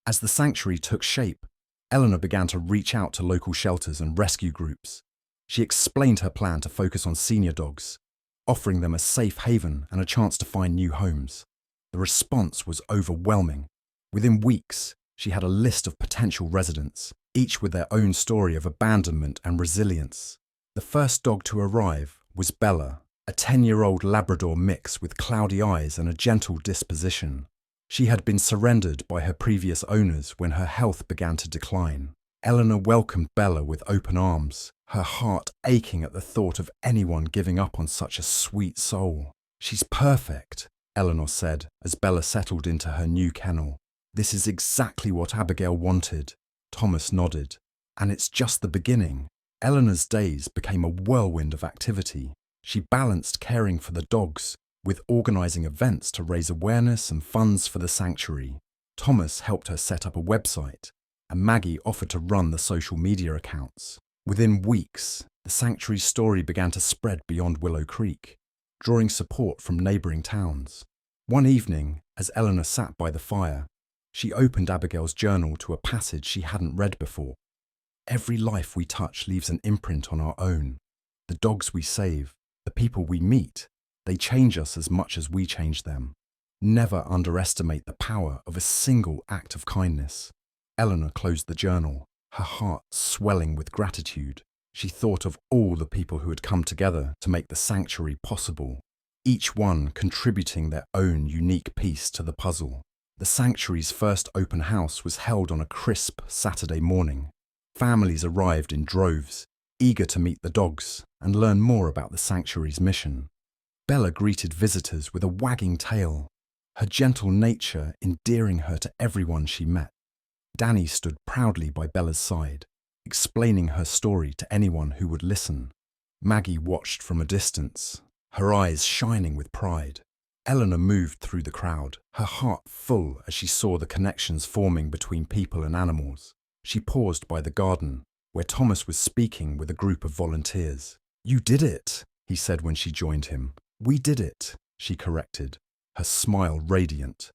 As the sanctuary took shape, Eleanor began to reach out to local shelters and rescue groups. She explained her plan to focus on senior dogs, offering them a safe haven and a chance to find new homes. The response was overwhelming. Within weeks, she had a list of potential residents, each with their own story of abandonment and resilience. The first dog to arrive was Bella, a 10-year-old Labrador mix with cloudy eyes and a gentle disposition. She had been surrendered by her previous owners when her health began to decline. Eleanor welcomed Bella with open arms, her heart aching at the thought of anyone giving up on such a sweet soul. "She's perfect," Eleanor said as Bella settled into her new kennel. "This is exactly what Abigail wanted." Thomas nodded. And it's just the beginning. Eleanor's days became a whirlwind of activity. She balanced caring for the dogs with organising events to raise awareness and funds for the sanctuary. Thomas helped her set up a website, and Maggie offered to run the social media accounts. Within weeks, the sanctuary's story began to spread beyond Willow Creek, drawing support from neighbouring towns. One evening, as Eleanor sat by the fire, she opened Abigail's journal to a passage she hadn't read before. Every life we touch leaves an imprint on our own. The dogs we save, the people we meet, they change us as much as we change them. Never underestimate the power of a single act of kindness. Eleanor closed the journal, her heart swelling with gratitude. She thought of all the people who had come together to make the sanctuary possible, each one contributing their own unique piece to the puzzle. The sanctuary's first open house was held on a crisp Saturday morning. Families arrived in droves, eager to meet the dogs and learn more about the sanctuary's mission. Bella greeted visitors with a wagging tail, her gentle nature endearing her to everyone she met. Danny stood proudly by Bella's side, explaining her story to anyone who would listen. Maggie watched from a distance, her eyes shining with pride. Eleanor moved through the crowd, her heart full as she saw the connections forming between people and animals. She paused by the garden, where Thomas was speaking with a group of volunteers. "You did it," he said when she joined him. "We did it," she corrected, her smile radiant.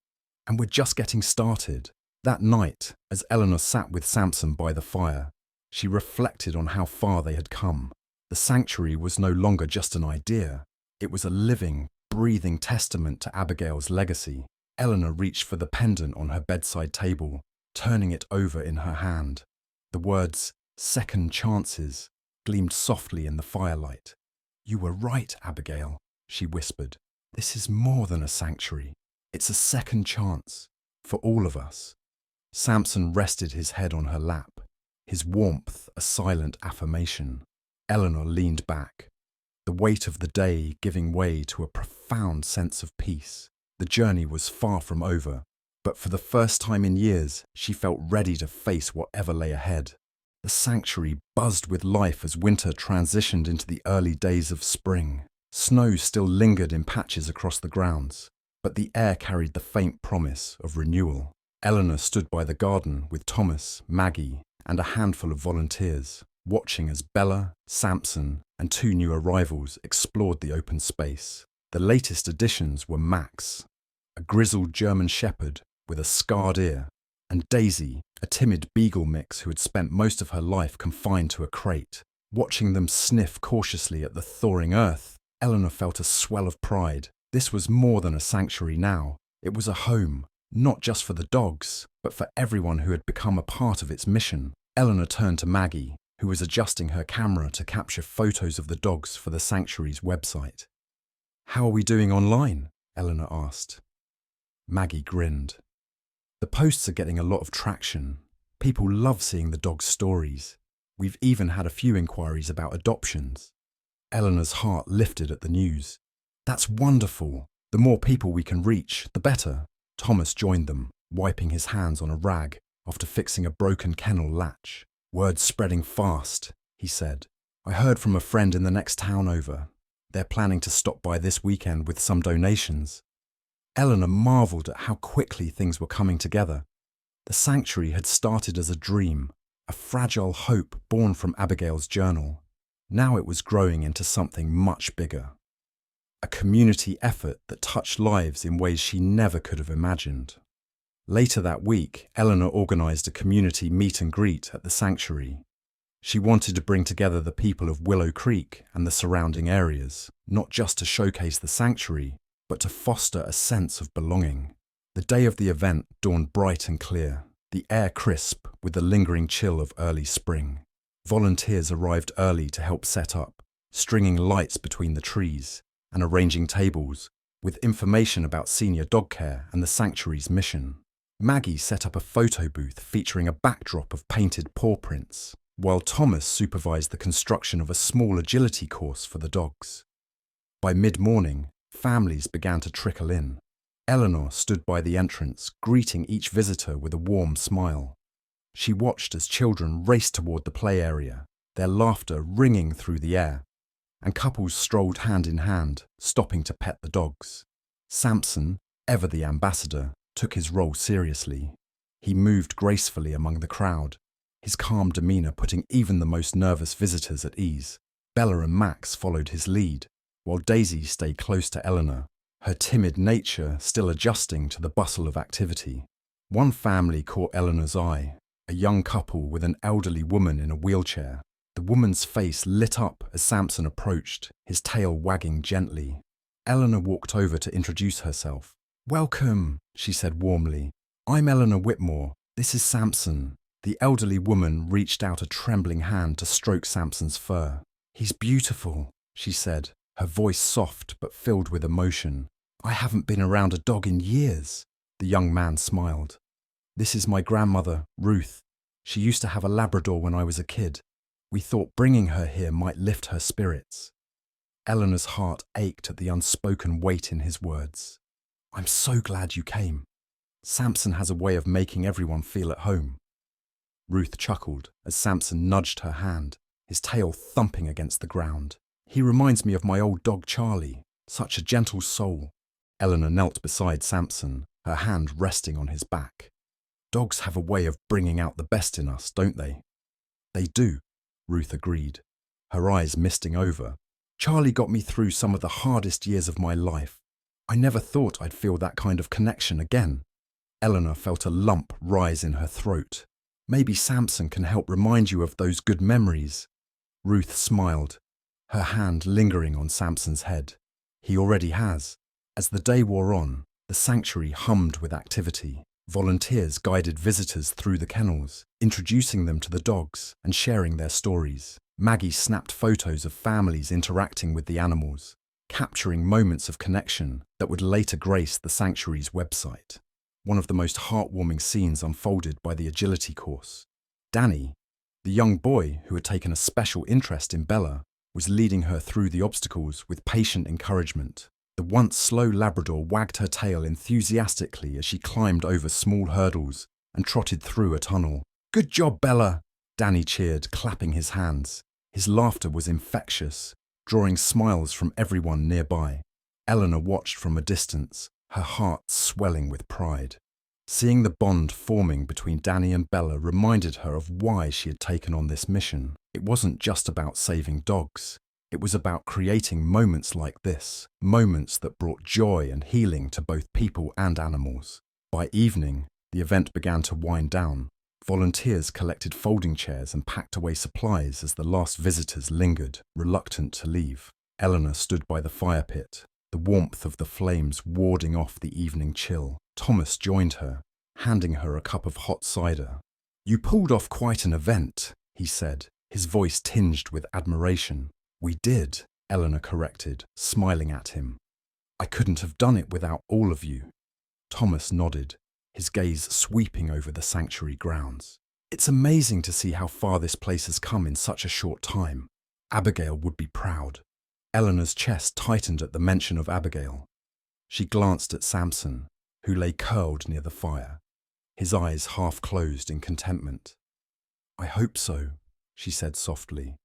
"And we're just getting started." That night, as Eleanor sat with Samson by the fire, she reflected on how far they had come. The sanctuary was no longer just an idea. It was a living, breathing testament to Abigail's legacy. Eleanor reached for the pendant on her bedside table, turning it over in her hand. The words, "second chances," gleamed softly in the firelight. "You were right, Abigail," she whispered. "This is more than a sanctuary. It's a second chance for all of us." Samson rested his head on her lap, his warmth a silent affirmation. Eleanor leaned back, the weight of the day giving way to a profound sense of peace. The journey was far from over, but for the first time in years, she felt ready to face whatever lay ahead. The sanctuary buzzed with life as winter transitioned into the early days of spring. Snow still lingered in patches across the grounds, but the air carried the faint promise of renewal. Eleanor stood by the garden with Thomas, Maggie, and a handful of volunteers, watching as Bella, Samson, and 2 new arrivals explored the open space. The latest additions were Max, a grizzled German shepherd with a scarred ear, and Daisy, a timid beagle mix who had spent most of her life confined to a crate. Watching them sniff cautiously at the thawing earth, Eleanor felt a swell of pride. This was more than a sanctuary now. It was a home, not just for the dogs, but for everyone who had become a part of its mission. Eleanor turned to Maggie, who was adjusting her camera to capture photos of the dogs for the sanctuary's website. "How are we doing online?" Eleanor asked. Maggie grinned. "The posts are getting a lot of traction. People love seeing the dogs' stories. We've even had a few inquiries about adoptions." Eleanor's heart lifted at the news. "That's wonderful. The more people we can reach, the better." Thomas joined them, wiping his hands on a rag after fixing a broken kennel latch. "Word's spreading fast," he said. "I heard from a friend in the next town over. They're planning to stop by this weekend with some donations." Eleanor marvelled at how quickly things were coming together. The sanctuary had started as a dream, a fragile hope born from Abigail's journal. Now it was growing into something much bigger. A community effort that touched lives in ways she never could have imagined. Later that week, Eleanor organised a community meet and greet at the sanctuary. She wanted to bring together the people of Willow Creek and the surrounding areas, not just to showcase the sanctuary, but to foster a sense of belonging. The day of the event dawned bright and clear, the air crisp with the lingering chill of early spring. Volunteers arrived early to help set up, stringing lights between the trees and arranging tables with information about senior dog care and the sanctuary's mission. Maggie set up a photo booth featuring a backdrop of painted paw prints, while Thomas supervised the construction of a small agility course for the dogs. By mid-morning, families began to trickle in. Eleanor stood by the entrance, greeting each visitor with a warm smile. She watched as children raced toward the play area, their laughter ringing through the air, and couples strolled hand in hand, stopping to pet the dogs. Samson, ever the ambassador, took his role seriously. He moved gracefully among the crowd, his calm demeanour putting even the most nervous visitors at ease. Bella and Max followed his lead, while Daisy stayed close to Eleanor, her timid nature still adjusting to the bustle of activity. One family caught Eleanor's eye, a young couple with an elderly woman in a wheelchair. The woman's face lit up as Samson approached, his tail wagging gently. Eleanor walked over to introduce herself. "Welcome," she said warmly. "I'm Eleanor Whitmore. This is Samson." The elderly woman reached out a trembling hand to stroke Samson's fur. "He's beautiful," she said, her voice soft but filled with emotion. "I haven't been around a dog in years." The young man smiled. "This is my grandmother, Ruth. She used to have a Labrador when I was a kid. We thought bringing her here might lift her spirits." Eleanor's heart ached at the unspoken weight in his words. "I'm so glad you came. Samson has a way of making everyone feel at home." Ruth chuckled as Samson nudged her hand, his tail thumping against the ground. "He reminds me of my old dog Charlie, such a gentle soul." Eleanor knelt beside Samson, her hand resting on his back. "Dogs have a way of bringing out the best in us, don't they?" "They do," Ruth agreed, her eyes misting over. "Charlie got me through some of the hardest years of my life. I never thought I'd feel that kind of connection again." Eleanor felt a lump rise in her throat. "Maybe Samson can help remind you of those good memories." Ruth smiled, her hand lingering on Samson's head. "He already has." As the day wore on, the sanctuary hummed with activity. Volunteers guided visitors through the kennels, introducing them to the dogs and sharing their stories. Maggie snapped photos of families interacting with the animals, capturing moments of connection that would later grace the sanctuary's website. One of the most heartwarming scenes unfolded by the agility course. Danny, the young boy who had taken a special interest in Bella, was leading her through the obstacles with patient encouragement. The once slow Labrador wagged her tail enthusiastically as she climbed over small hurdles and trotted through a tunnel. "Good job, Bella!" Danny cheered, clapping his hands. His laughter was infectious, drawing smiles from everyone nearby. Eleanor watched from a distance, her heart swelling with pride. Seeing the bond forming between Danny and Bella reminded her of why she had taken on this mission. It wasn't just about saving dogs. It was about creating moments like this, moments that brought joy and healing to both people and animals. By evening, the event began to wind down. Volunteers collected folding chairs and packed away supplies as the last visitors lingered, reluctant to leave. Eleanor stood by the fire pit, the warmth of the flames warding off the evening chill. Thomas joined her, handing her a cup of hot cider. "You pulled off quite an event," he said, his voice tinged with admiration. "We did," Eleanor corrected, smiling at him. "I couldn't have done it without all of you." Thomas nodded, his gaze sweeping over the sanctuary grounds. "It's amazing to see how far this place has come in such a short time. Abigail would be proud." Eleanor's chest tightened at the mention of Abigail. She glanced at Samson, who lay curled near the fire, his eyes half closed in contentment. "I hope so," she said softly.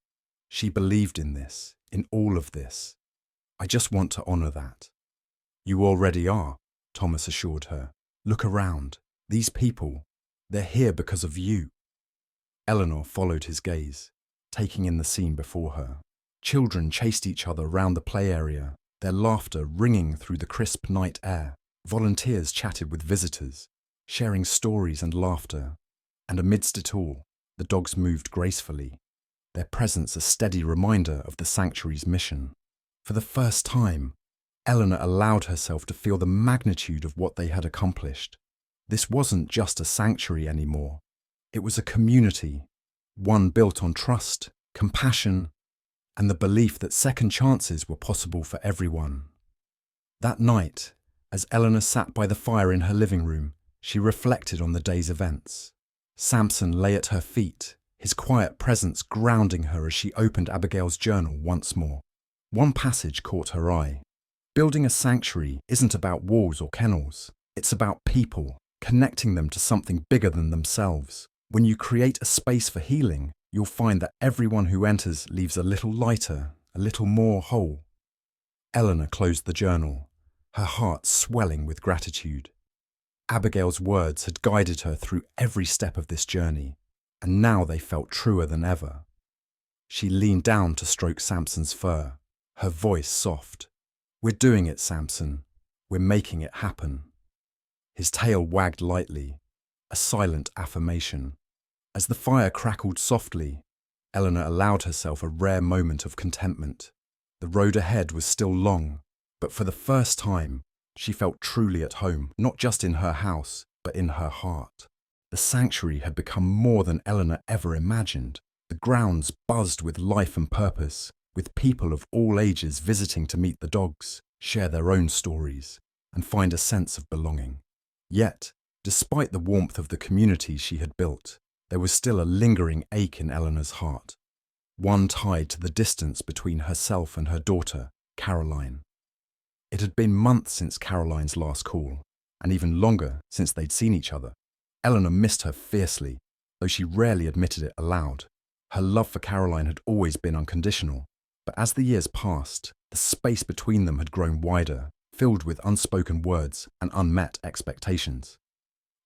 "She believed in this, in all of this. I just want to honor that." "You already are," Thomas assured her. "Look around. These people, they're here because of you." Eleanor followed his gaze, taking in the scene before her. Children chased each other round the play area, their laughter ringing through the crisp night air. Volunteers chatted with visitors, sharing stories and laughter. And amidst it all, the dogs moved gracefully, their presence a steady reminder of the sanctuary's mission. For the first time, Eleanor allowed herself to feel the magnitude of what they had accomplished. This wasn't just a sanctuary anymore. It was a community, one built on trust, compassion, and the belief that second chances were possible for everyone. That night, as Eleanor sat by the fire in her living room, she reflected on the day's events. Samson lay at her feet, his quiet presence grounding her as she opened Abigail's journal once more. One passage caught her eye. Building a sanctuary isn't about walls or kennels. It's about people, connecting them to something bigger than themselves. When you create a space for healing, you'll find that everyone who enters leaves a little lighter, a little more whole. Eleanor closed the journal, her heart swelling with gratitude. Abigail's words had guided her through every step of this journey, and now they felt truer than ever. She leaned down to stroke Samson's fur, her voice soft. "We're doing it, Samson. We're making it happen." His tail wagged lightly, a silent affirmation. As the fire crackled softly, Eleanor allowed herself a rare moment of contentment. The road ahead was still long, but for the first time, she felt truly at home, not just in her house, but in her heart. The sanctuary had become more than Eleanor ever imagined. The grounds buzzed with life and purpose, with people of all ages visiting to meet the dogs, share their own stories, and find a sense of belonging. Yet, despite the warmth of the community she had built, there was still a lingering ache in Eleanor's heart, one tied to the distance between herself and her daughter, Caroline. It had been months since Caroline's last call, and even longer since they'd seen each other. Eleanor missed her fiercely, though she rarely admitted it aloud. Her love for Caroline had always been unconditional, but as the years passed, the space between them had grown wider, filled with unspoken words and unmet expectations.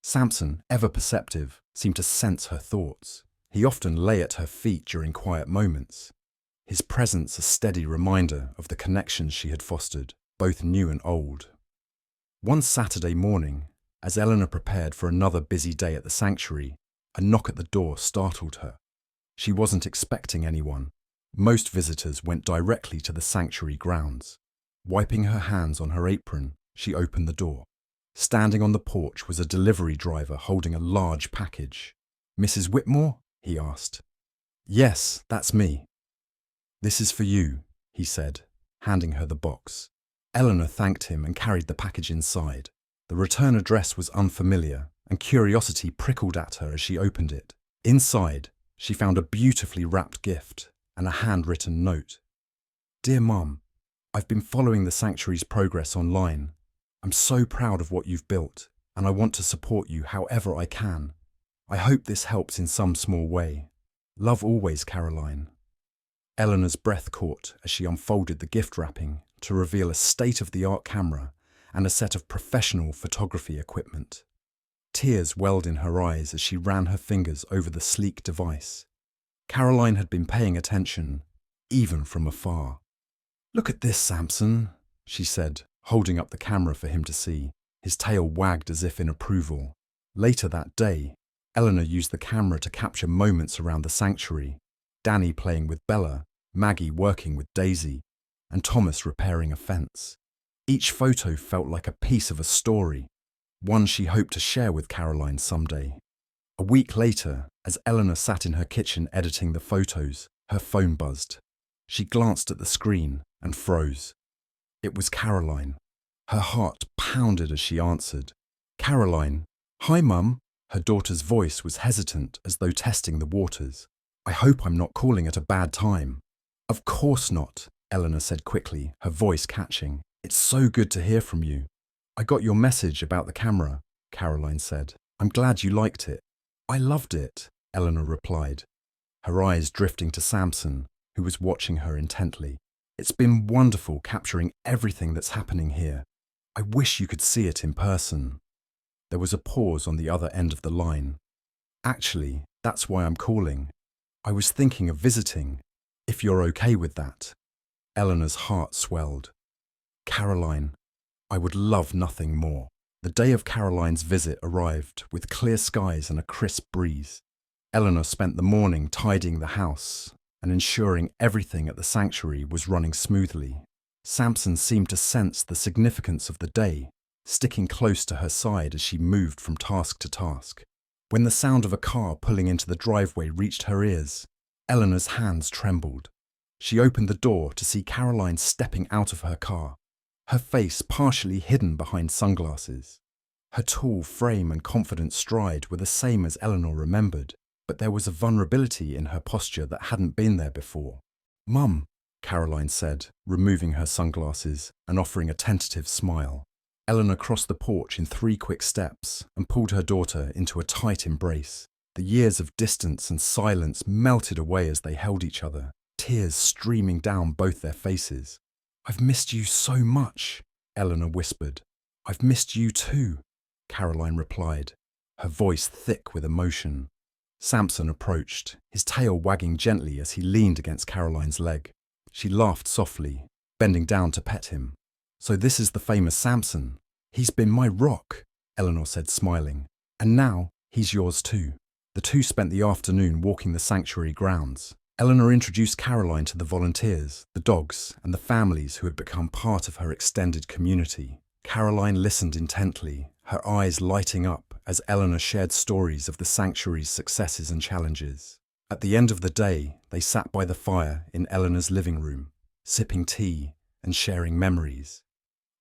Samson, ever perceptive, seemed to sense her thoughts. He often lay at her feet during quiet moments, his presence a steady reminder of the connections she had fostered, both new and old. One Saturday morning, as Eleanor prepared for another busy day at the sanctuary, a knock at the door startled her. She wasn't expecting anyone. Most visitors went directly to the sanctuary grounds. Wiping her hands on her apron, she opened the door. Standing on the porch was a delivery driver holding a large package. "Mrs. Whitmore?" he asked. "Yes, that's me." "This is for you," he said, handing her the box. Eleanor thanked him and carried the package inside. The return address was unfamiliar, and curiosity prickled at her as she opened it. Inside, she found a beautifully wrapped gift and a handwritten note. "Dear Mum, I've been following the sanctuary's progress online. I'm so proud of what you've built, and I want to support you however I can. I hope this helps in some small way. Love always, Caroline." Eleanor's breath caught as she unfolded the gift wrapping to reveal a state-of-the-art camera and a set of professional photography equipment. Tears welled in her eyes as she ran her fingers over the sleek device. Caroline had been paying attention, even from afar. "Look at this, Samson," she said, holding up the camera for him to see. His tail wagged as if in approval. Later that day, Eleanor used the camera to capture moments around the sanctuary. Danny playing with Bella, Maggie working with Daisy, and Thomas repairing a fence. Each photo felt like a piece of a story, one she hoped to share with Caroline someday. A week later, as Eleanor sat in her kitchen editing the photos, her phone buzzed. She glanced at the screen and froze. It was Caroline. Her heart pounded as she answered. "Caroline, hi Mum." Her daughter's voice was hesitant, as though testing the waters. "I hope I'm not calling at a bad time." "Of course not," Eleanor said quickly, her voice catching. "It's so good to hear from you." "I got your message about the camera," Caroline said. "I'm glad you liked it." "I loved it," Eleanor replied, her eyes drifting to Samson, who was watching her intently. "It's been wonderful capturing everything that's happening here. I wish you could see it in person." There was a pause on the other end of the line. "Actually, that's why I'm calling. I was thinking of visiting, if you're okay with that." Eleanor's heart swelled. "Caroline, I would love nothing more." The day of Caroline's visit arrived with clear skies and a crisp breeze. Eleanor spent the morning tidying the house and ensuring everything at the sanctuary was running smoothly. Samson seemed to sense the significance of the day, sticking close to her side as she moved from task to task. When the sound of a car pulling into the driveway reached her ears, Eleanor's hands trembled. She opened the door to see Caroline stepping out of her car, her face partially hidden behind sunglasses. Her tall frame and confident stride were the same as Eleanor remembered, but there was a vulnerability in her posture that hadn't been there before. "Mum," Caroline said, removing her sunglasses and offering a tentative smile. Eleanor crossed the porch in 3 quick steps and pulled her daughter into a tight embrace. The years of distance and silence melted away as they held each other, tears streaming down both their faces. "I've missed you so much," Eleanor whispered. "I've missed you too," Caroline replied, her voice thick with emotion. Samson approached, his tail wagging gently as he leaned against Caroline's leg. She laughed softly, bending down to pet him. "So this is the famous Samson. He's been my rock," Eleanor said, smiling. "And now he's yours too." The two spent the afternoon walking the sanctuary grounds. Eleanor introduced Caroline to the volunteers, the dogs, and the families who had become part of her extended community. Caroline listened intently, her eyes lighting up as Eleanor shared stories of the sanctuary's successes and challenges. At the end of the day, they sat by the fire in Eleanor's living room, sipping tea and sharing memories.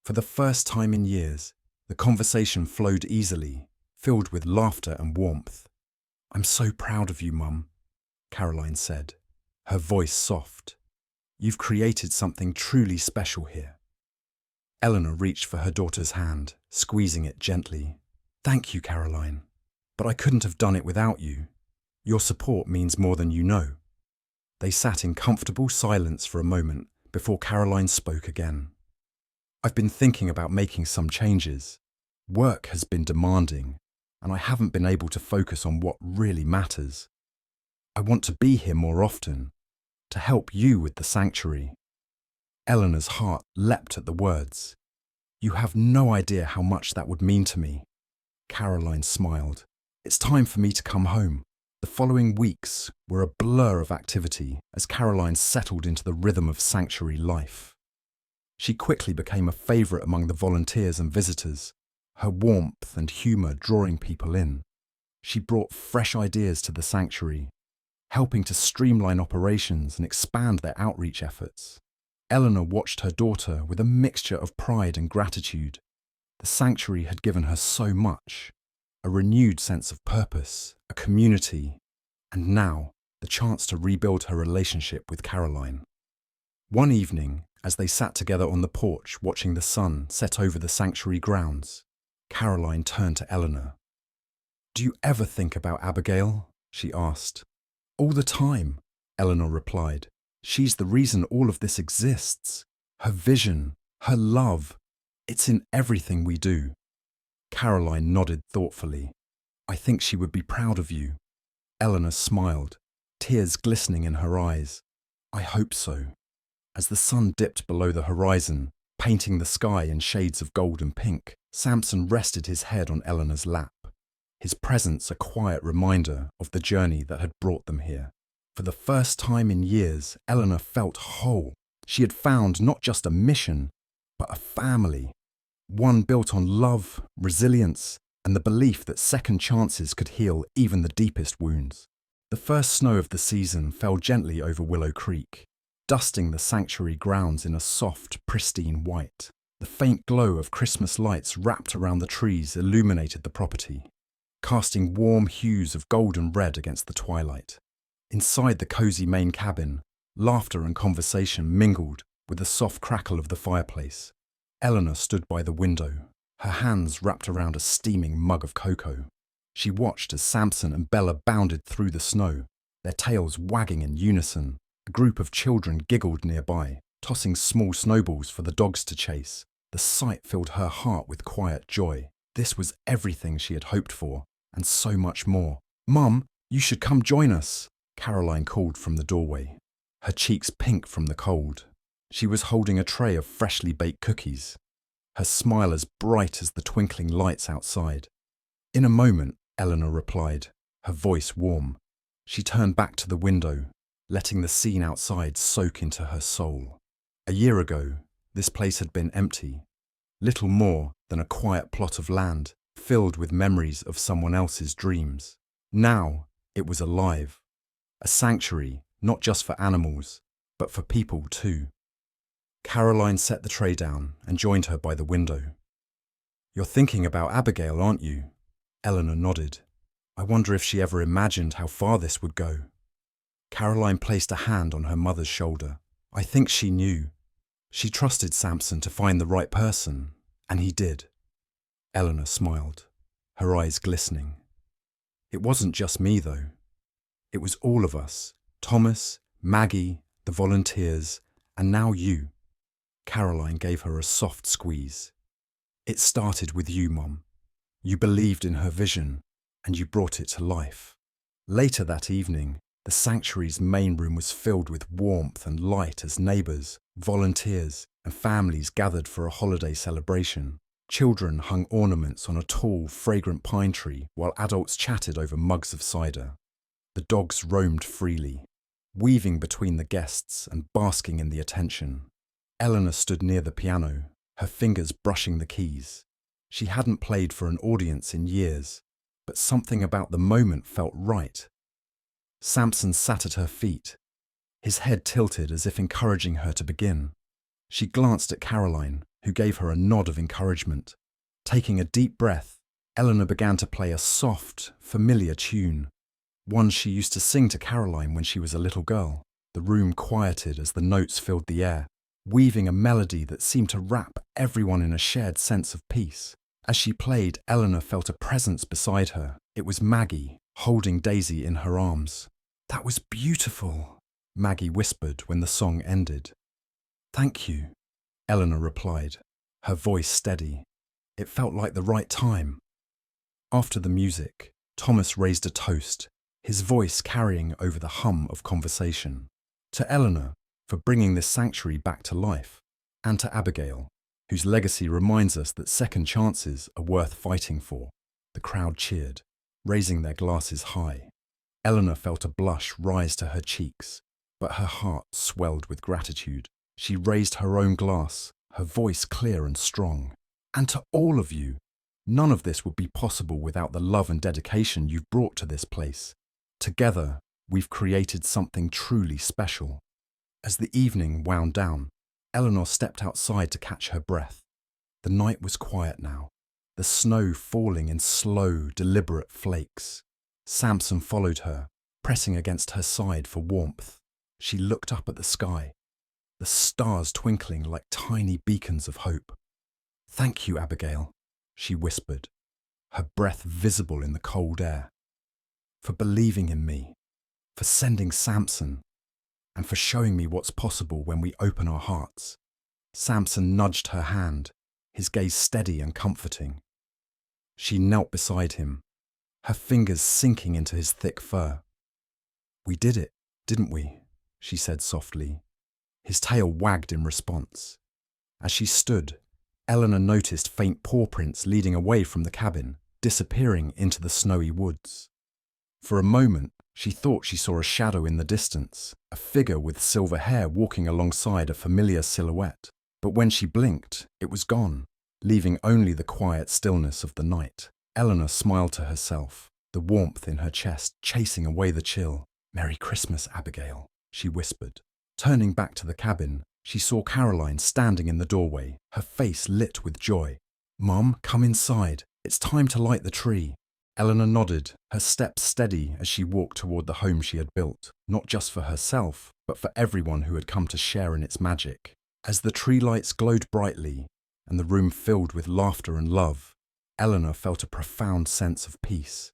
For the first time in years, the conversation flowed easily, filled with laughter and warmth. "I'm so proud of you, Mum," Caroline said, her voice soft. "You've created something truly special here." Eleanor reached for her daughter's hand, squeezing it gently. "Thank you, Caroline, but I couldn't have done it without you. Your support means more than you know." They sat in comfortable silence for a moment before Caroline spoke again. "I've been thinking about making some changes. Work has been demanding, and I haven't been able to focus on what really matters. I want to be here more often, to help you with the sanctuary." Eleanor's heart leapt at the words. "You have no idea how much that would mean to me." Caroline smiled. "It's time for me to come home." The following weeks were a blur of activity as Caroline settled into the rhythm of sanctuary life. She quickly became a favourite among the volunteers and visitors, her warmth and humour drawing people in. She brought fresh ideas to the sanctuary, helping to streamline operations and expand their outreach efforts. Eleanor watched her daughter with a mixture of pride and gratitude. The sanctuary had given her so much, a renewed sense of purpose, a community, and now the chance to rebuild her relationship with Caroline. One evening, as they sat together on the porch watching the sun set over the sanctuary grounds, Caroline turned to Eleanor. "Do you ever think about Abigail?" she asked. "All the time," Eleanor replied. "She's the reason all of this exists. Her vision, her love, it's in everything we do." Caroline nodded thoughtfully. "I think she would be proud of you." Eleanor smiled, tears glistening in her eyes. "I hope so." As the sun dipped below the horizon, painting the sky in shades of gold and pink, Samson rested his head on Eleanor's lap, his presence a quiet reminder of the journey that had brought them here. For the first time in years, Eleanor felt whole. She had found not just a mission, but a family, one built on love, resilience, and the belief that second chances could heal even the deepest wounds. The first snow of the season fell gently over Willow Creek, dusting the sanctuary grounds in a soft, pristine white. The faint glow of Christmas lights wrapped around the trees illuminated the property, casting warm hues of gold and red against the twilight. Inside the cosy main cabin, laughter and conversation mingled with the soft crackle of the fireplace. Eleanor stood by the window, her hands wrapped around a steaming mug of cocoa. She watched as Samson and Bella bounded through the snow, their tails wagging in unison. A group of children giggled nearby, tossing small snowballs for the dogs to chase. The sight filled her heart with quiet joy. This was everything she had hoped for, and so much more. "Mum, you should come join us," Caroline called from the doorway, her cheeks pink from the cold. She was holding a tray of freshly baked cookies, her smile as bright as the twinkling lights outside. "In a moment," Eleanor replied, her voice warm. She turned back to the window, letting the scene outside soak into her soul. A year ago, this place had been empty, little more than a quiet plot of land filled with memories of someone else's dreams. Now it was alive, a sanctuary not just for animals, but for people too. Caroline set the tray down and joined her by the window. "You're thinking about Abigail, aren't you?" Eleanor nodded. "I wonder if she ever imagined how far this would go." Caroline placed a hand on her mother's shoulder. "I think she knew. She trusted Samson to find the right person, and he did." Eleanor smiled, her eyes glistening. It wasn't just me, though. It was all of us. Thomas, Maggie, the volunteers, and now you. Caroline gave her a soft squeeze. It started with you, Mom. You believed in her vision, and you brought it to life. Later that evening, the sanctuary's main room was filled with warmth and light as neighbours, volunteers, and families gathered for a holiday celebration. Children hung ornaments on a tall, fragrant pine tree while adults chatted over mugs of cider. The dogs roamed freely, weaving between the guests and basking in the attention. Eleanor stood near the piano, her fingers brushing the keys. She hadn't played for an audience in years, but something about the moment felt right. Samson sat at her feet, his head tilted as if encouraging her to begin. She glanced at Caroline, who gave her a nod of encouragement. Taking a deep breath, Eleanor began to play a soft, familiar tune, one she used to sing to Caroline when she was a little girl. The room quieted as the notes filled the air, weaving a melody that seemed to wrap everyone in a shared sense of peace. As she played, Eleanor felt a presence beside her. It was Maggie, holding Daisy in her arms. "That was beautiful," Maggie whispered when the song ended. "Thank you," Eleanor replied, her voice steady. It felt like the right time. After the music, Thomas raised a toast, his voice carrying over the hum of conversation. To Eleanor, for bringing this sanctuary back to life, and to Abigail, whose legacy reminds us that second chances are worth fighting for. The crowd cheered, raising their glasses high. Eleanor felt a blush rise to her cheeks, but her heart swelled with gratitude. She raised her own glass, her voice clear and strong. "And to all of you, none of this would be possible without the love and dedication you've brought to this place. Together, we've created something truly special." As the evening wound down, Eleanor stepped outside to catch her breath. The night was quiet now, the snow falling in slow, deliberate flakes. Samson followed her, pressing against her side for warmth. She looked up at the sky, the stars twinkling like tiny beacons of hope. "Thank you, Abigail," she whispered, her breath visible in the cold air. "For believing in me, for sending Samson, and for showing me what's possible when we open our hearts." Samson nudged her hand, his gaze steady and comforting. She knelt beside him, her fingers sinking into his thick fur. "We did it, didn't we?" she said softly. His tail wagged in response. As she stood, Eleanor noticed faint paw prints leading away from the cabin, disappearing into the snowy woods. For a moment, she thought she saw a shadow in the distance, a figure with silver hair walking alongside a familiar silhouette. But when she blinked, it was gone, leaving only the quiet stillness of the night. Eleanor smiled to herself, the warmth in her chest chasing away the chill. "Merry Christmas, Abigail," she whispered. Turning back to the cabin, she saw Caroline standing in the doorway, her face lit with joy. "Mum, come inside. It's time to light the tree." Eleanor nodded, her steps steady as she walked toward the home she had built, not just for herself, but for everyone who had come to share in its magic. As the tree lights glowed brightly and the room filled with laughter and love, Eleanor felt a profound sense of peace.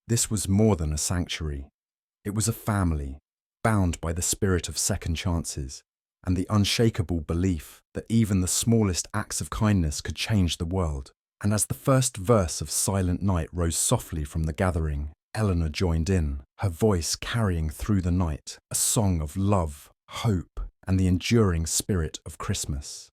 This was more than a sanctuary. It was a family, bound by the spirit of second chances and the unshakable belief that even the smallest acts of kindness could change the world. And as the first verse of Silent Night rose softly from the gathering, Eleanor joined in, her voice carrying through the night a song of love, hope, and the enduring spirit of Christmas.